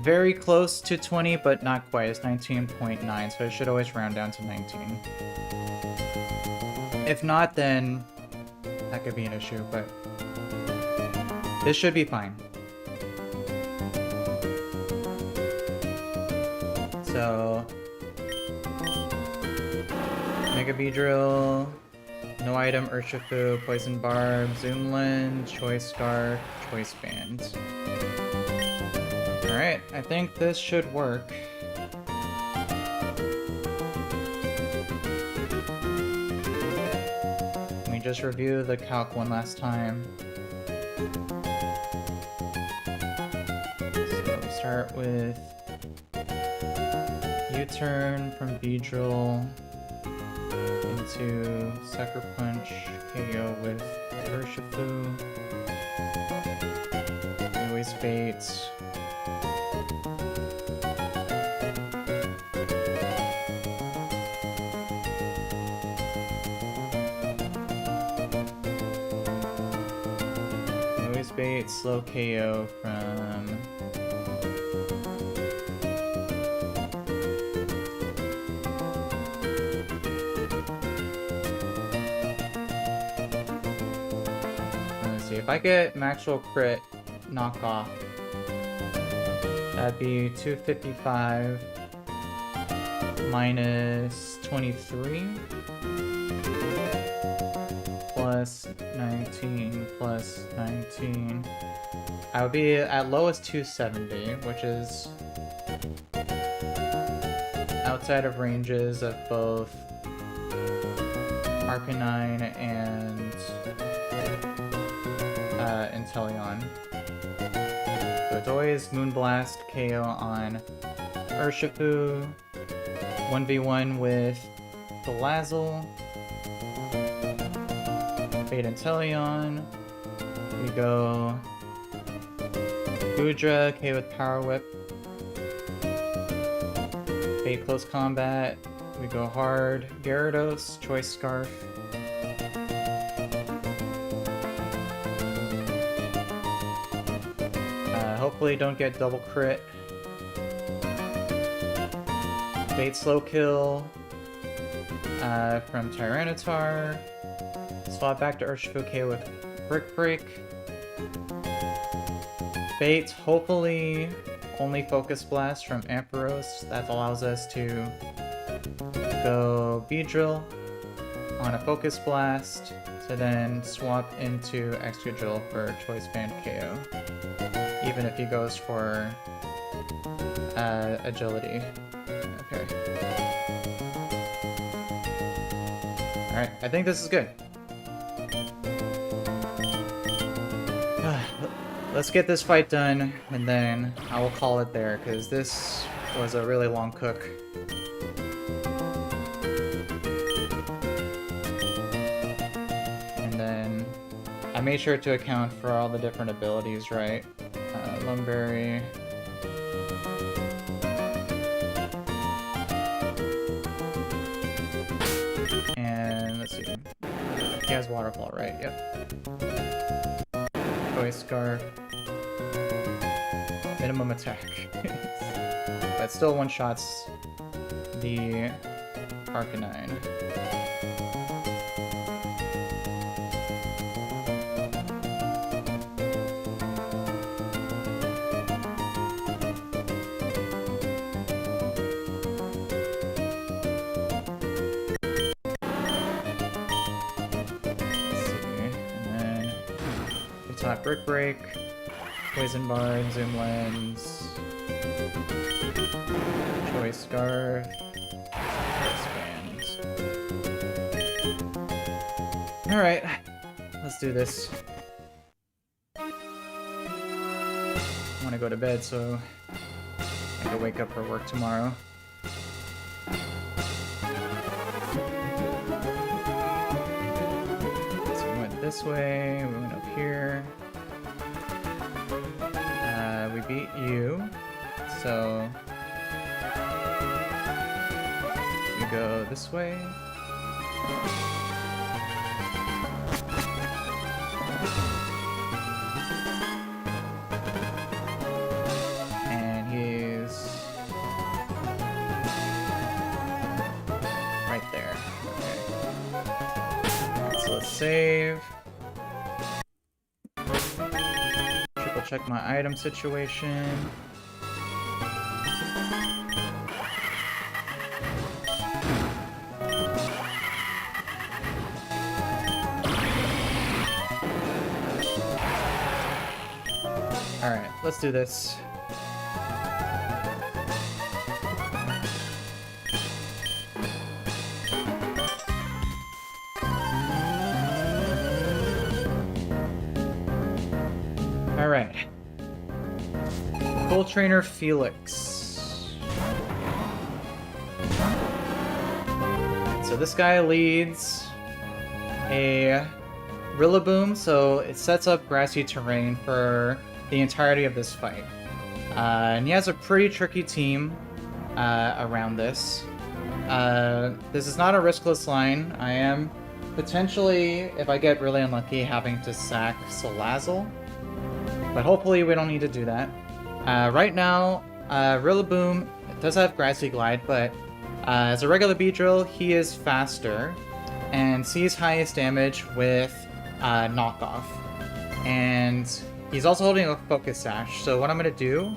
very close to 20, but not quite. It's 19.9, so it should always round down to 19. If not, then that could be an issue, but this should be fine. So Mega Beedrill, no item, Urshifu, Poison Barb, Zoomland, Choice Scarf, Choice Band. Alright, I think this should work. Let me just review the calc one last time. So we start with U-turn from Beedrill into Sucker Punch, KO with Urshifu, Noise Bait, Noise Bait, slow KO from if I get Maxwell crit knockoff, that'd be 255 minus 23 plus 19 plus 19. I would be at lowest 270, which is outside of ranges of both Arcanine and Inteleon. So it's always Moonblast KO on Urshifu, 1v1 with Salazzle, Fate Inteleon, We go Gudra, K with Power Whip. Fate Close Combat. We go hard. Gyarados, Choice Scarf. Hopefully don't get double crit. Fate Slow Kill from Tyranitar. Swap back to Urshifuke with Brick Break. Fate, hopefully only Focus Blast from Ampharos. That allows us to go Beedrill on a Focus Blast to then swap into Excadrill for Choice Band KO. Even if he goes for Agility. Okay. Alright, I think this is good. Let's get this fight done, and then I will call it there, because this was a really long cook. And then I made sure to account for all the different abilities, right? Lumberry. And let's see. He has Waterfall, right? Yep. Choice Scarf. Minimum attack. But still one-shots the Arcanine. Brick Break, Poison Barn, Zoom Lens, Choice Scarf, Expand. Alright, let's do this. I want to go to bed so I can wake up for work tomorrow. So we went this way, we went up here. We beat you, so we go this way. And he's right there. Okay. So let's save. Check my item situation. Alright, let's do this. Alright. Full Trainer Felix. So this guy leads a Rillaboom, so it sets up grassy terrain for the entirety of this fight. And he has a pretty tricky team around this. This is not a riskless line. I am potentially, if I get really unlucky, having to sack Salazzle. But hopefully we don't need to do that. Right now, Rillaboom does have Grassy Glide, but as a regular Beedrill, he is faster and sees highest damage with Knockoff. And he's also holding a Focus Sash, so what I'm going to do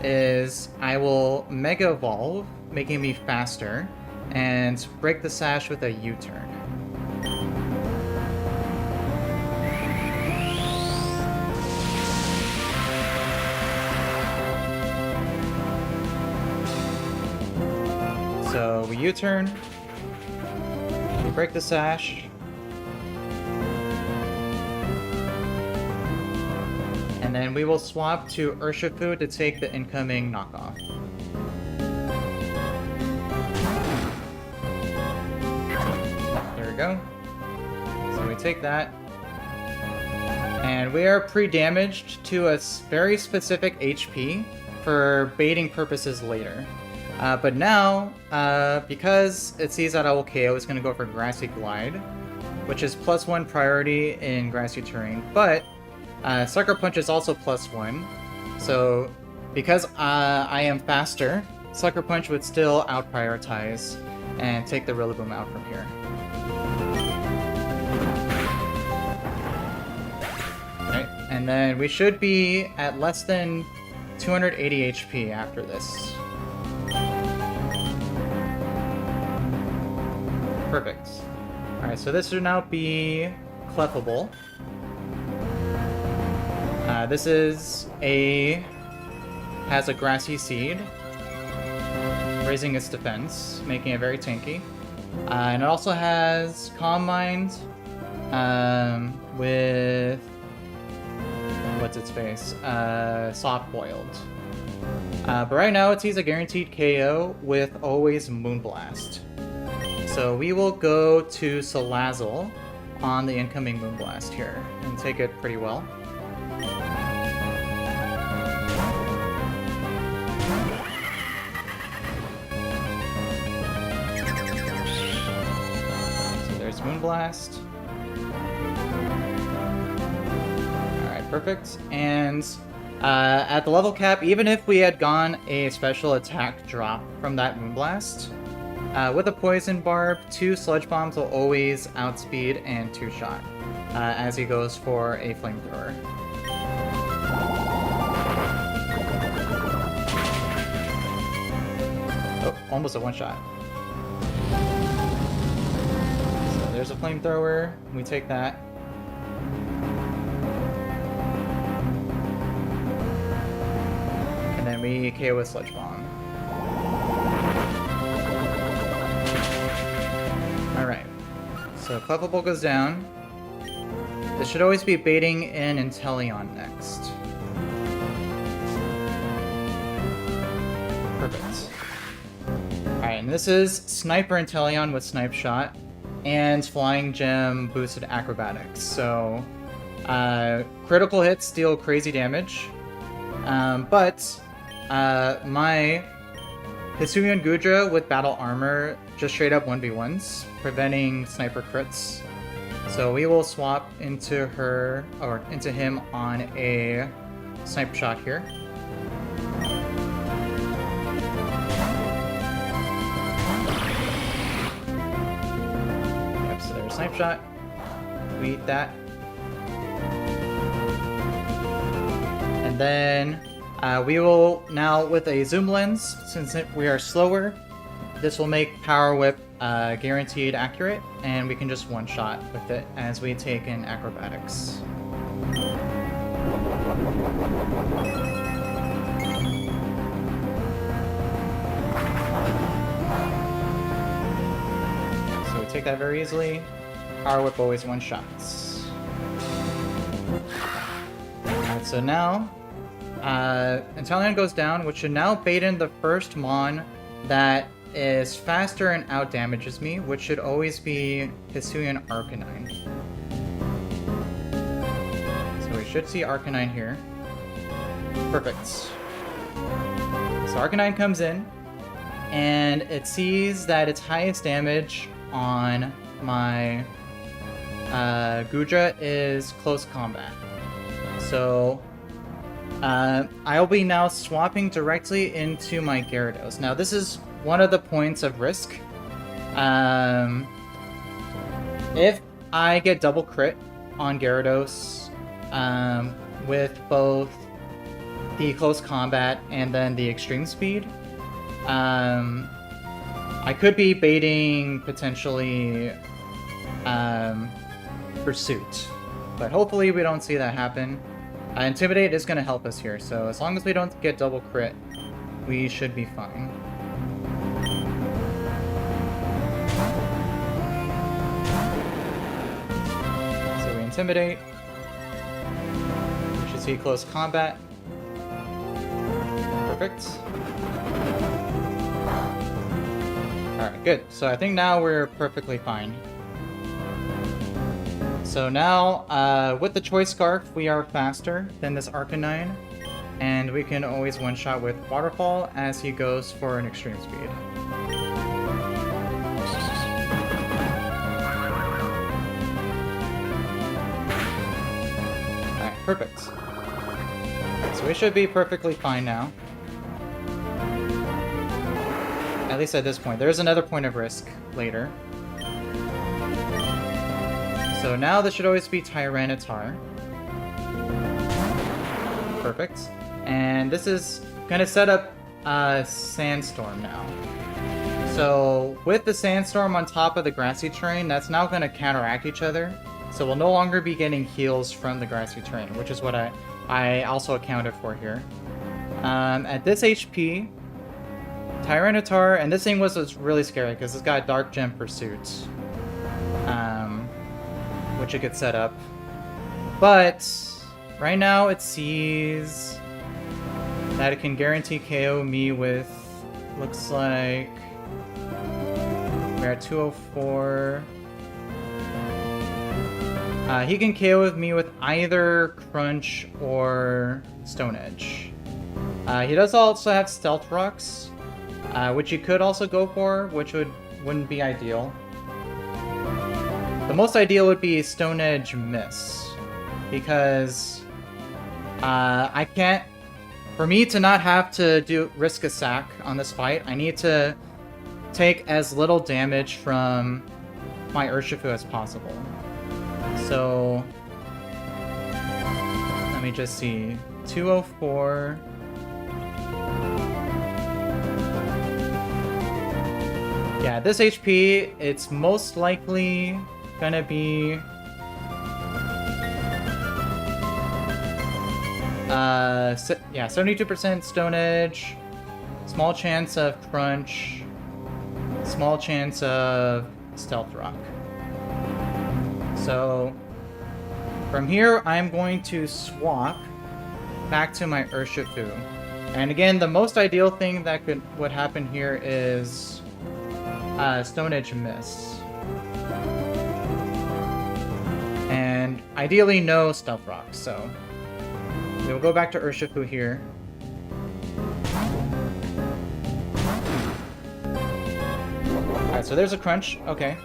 is I will Mega Evolve, making me faster, and break the Sash with a U-turn. So we U-turn, we break the Sash, and then we will swap to Urshifu to take the incoming knockoff. There we go. So we take that, And we are pre-damaged to a very specific HP for baiting purposes later. But now, because it sees that I will KO, it's going to go for Grassy Glide, which is +1 priority in grassy terrain. But Sucker Punch is also +1, so because I am faster, Sucker Punch would still out-prioritize and take the Rillaboom out from here. Right, and then we should be at less than 280 HP after this. Perfect. Alright, so this should now be Clefable. This has a Grassy Seed, raising its defense, making it very tanky. And it also has Calm Mind with... what's its face? Soft Boiled. But right now it sees a guaranteed KO with always Moonblast. So we will go to Salazzle on the incoming Moonblast here and take it pretty well. So there's Moonblast. Alright, perfect. And at the level cap, even if we had gone a special attack drop from that Moonblast, with a Poison Barb, 2 Sludge Bombs will always outspeed and 2-shot as he goes for a Flamethrower. Oh, almost a 1-shot. So there's a Flamethrower. We take that. And then we KO with Sludge Bomb. Alright, so Clefable goes down. This should always be baiting in Inteleon next. Perfect. Alright, and this is Sniper Inteleon with Snipe Shot and Flying Gem boosted Acrobatics. So, critical hits deal crazy damage, but my Hisuian Gudra with Battle Armor just straight up 1v1s, preventing sniper crits. So we will swap into her, or into him on a Snipe Shot here. Yep, so there's Snipe Shot. We eat that. And then we will now, with a Zoom Lens, since we are slower, this will make Power Whip guaranteed accurate, and we can just one-shot with it as we take in Acrobatics. So we take that very easily. Power Whip always one-shots. Alright, so now Inteleon goes down, which should now bait in the first Mon that is faster and out damages me, which should always be Hisuian Arcanine. So we should see Arcanine here. Perfect. So Arcanine comes in, and it sees that its highest damage on my Gudra is Close Combat. So I'll be now swapping directly into my Gyarados. Now this is one of the points of risk. If I get double crit on Gyarados with both the Close Combat and then the Extreme Speed, I could be baiting potentially Pursuit. But hopefully we don't see that happen. Intimidate is going to help us here, so as long as we don't get double crit, we should be fine. So we Intimidate. We should see Close Combat. Perfect. Alright, good. So I think now we're perfectly fine. So now, with the Choice Scarf, we are faster than this Arcanine, and we can always one-shot with Waterfall as he goes for an extreme speed. Alright, perfect. So we should be perfectly fine now. At least at this point. There's another point of risk later. So now this should always be Tyranitar. Perfect. And this is going to set up Sandstorm now. So with the Sandstorm on top of the Grassy Terrain, that's now going to counteract each other. So we'll no longer be getting heals from the Grassy Terrain, which is what I also accounted for here. At this HP, Tyranitar, and this thing was really scary because it's got Dark Gem Pursuit, which it could set up. But right now it sees that it can guarantee KO me with, looks like we're at 204. He can KO with me with either Crunch or Stone Edge. He does also have Stealth Rocks, which you could also go for, which wouldn't be ideal. The most ideal would be Stone Edge Miss, because I can't. For me to not have to risk a sack on this fight, I need to take as little damage from my Urshifu as possible. So let me just see. 204. Yeah, this HP, it's most likely gonna be yeah, 72% Stone Edge, small chance of Crunch, small chance of Stealth Rock. So from here, I'm going to swap back to my Urshifu. And again, the most ideal thing that would happen here is Stone Edge Miss. And ideally no Stealth Rock, so we'll go back to Urshifu here. Alright, so there's a Crunch. Okay.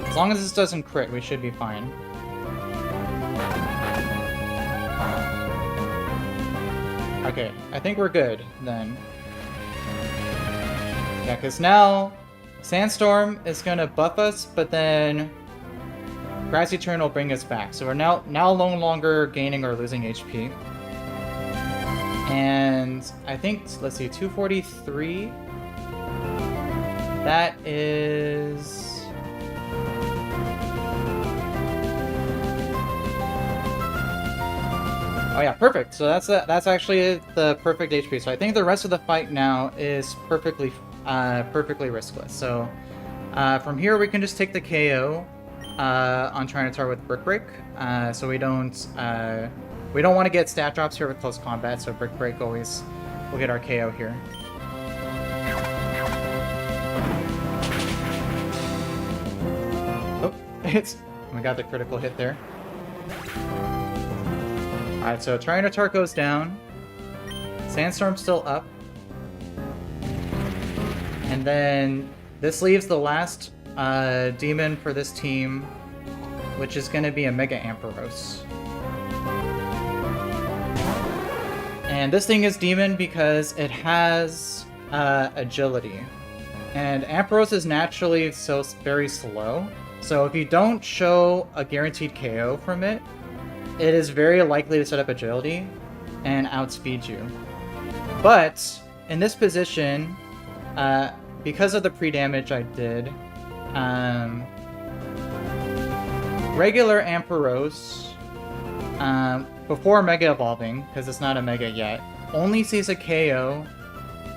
As long as this doesn't crit, we should be fine. Okay, I think we're good, then. Yeah, because now Sandstorm is going to buff us, but then Grassy Turn will bring us back. So we're now no longer gaining or losing HP. And I think, let's see, 243. That is... Oh yeah, perfect. So that's actually the perfect HP. So I think the rest of the fight now is perfectly riskless. So from here we can just take the KO on Tyranitar with Brick Break. So we don't want to get stat drops here with close combat. So Brick Break always will get our KO here. Oh, we got the critical hit there. Alright, so Tyranitar goes down. Sandstorm's still up. And then this leaves the last demon for this team, which is going to be a Mega Ampharos. And this thing is demon because it has agility. And Ampharos is naturally very slow. So if you don't show a guaranteed KO from it, it is very likely to set up agility and outspeed you. But in this position, because of the pre-damage I did, regular Ampharos, before Mega Evolving, because it's not a Mega yet, only sees a KO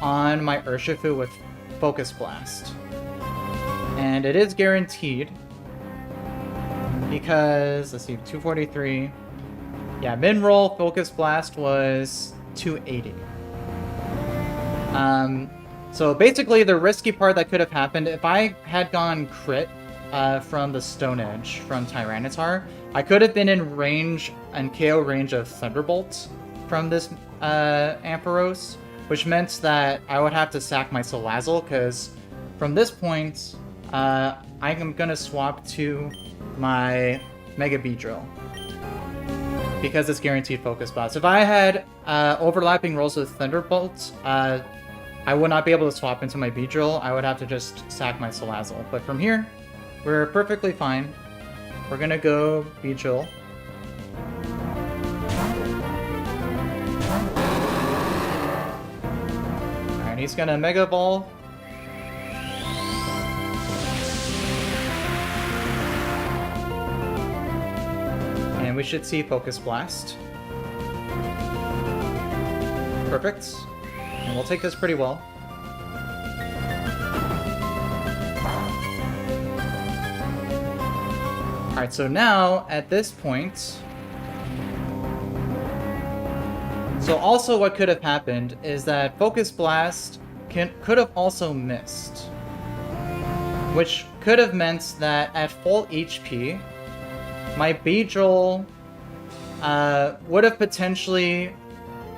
on my Urshifu with Focus Blast. And it is guaranteed, because, let's see, 243. Yeah, min-roll Focus Blast was 280. So basically the risky part that could have happened, if I had gone crit from the Stone Edge from Tyranitar. I could have been in range and KO range of Thunderbolt from this Ampharos, which meant that I would have to sack my Salazzle, because from this point, I am going to swap to my Mega Beedrill, because it's guaranteed Focus Blast. If I had overlapping rolls with Thunderbolt, I would not be able to swap into my Beedrill. I would have to just sack my Salazzle. But from here, we're perfectly fine. We're gonna go Beedrill. Alright, he's gonna Mega Ball. And we should see Focus Blast. Perfect. And we'll take this pretty well. Alright, so now, at this point... So also what could have happened is that Focus Blast could have also missed. Which could have meant that at full HP, my Beedrill would have potentially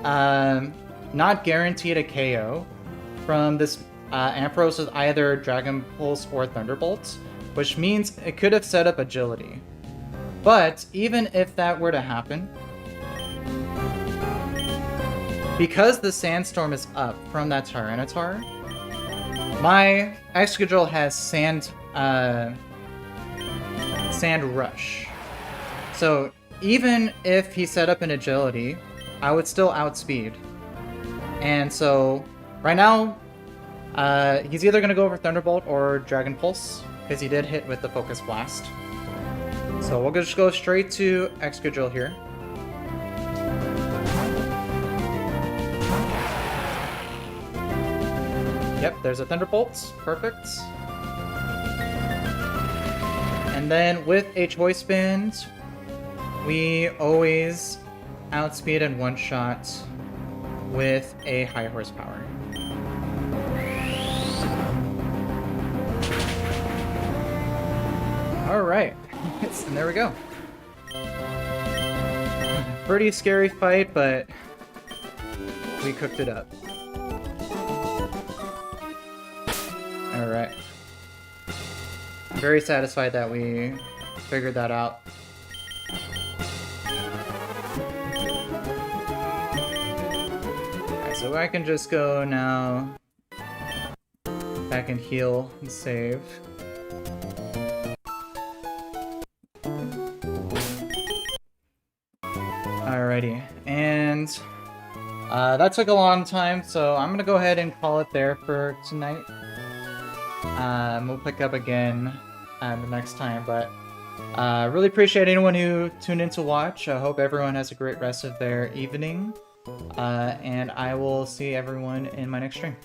not guaranteed a KO from this Ampharos with either Dragon Pulse or Thunderbolt, which means it could have set up Agility. But even if that were to happen, because the Sandstorm is up from that Tyranitar, my Excadrill has Sand Rush. So even if he set up an Agility, I would still outspeed. And so, right now, he's either going to go for Thunderbolt or Dragon Pulse, because he did hit with the Focus Blast. So we'll just go straight to Excadrill here. Yep, there's a Thunderbolt. Perfect. And then with a Choice Band, we always outspeed and one-shot with a high horsepower. Alright, and there we go. Pretty scary fight, but we cooked it up. Alright. I'm very satisfied that we figured that out. Alright, so I can just go now back and heal and save. Alrighty, and that took a long time, so I'm gonna go ahead and call it there for tonight. We'll pick up again the next time, but really appreciate anyone who tuned in to watch. I hope everyone has a great rest of their evening, and I will see everyone in my next stream.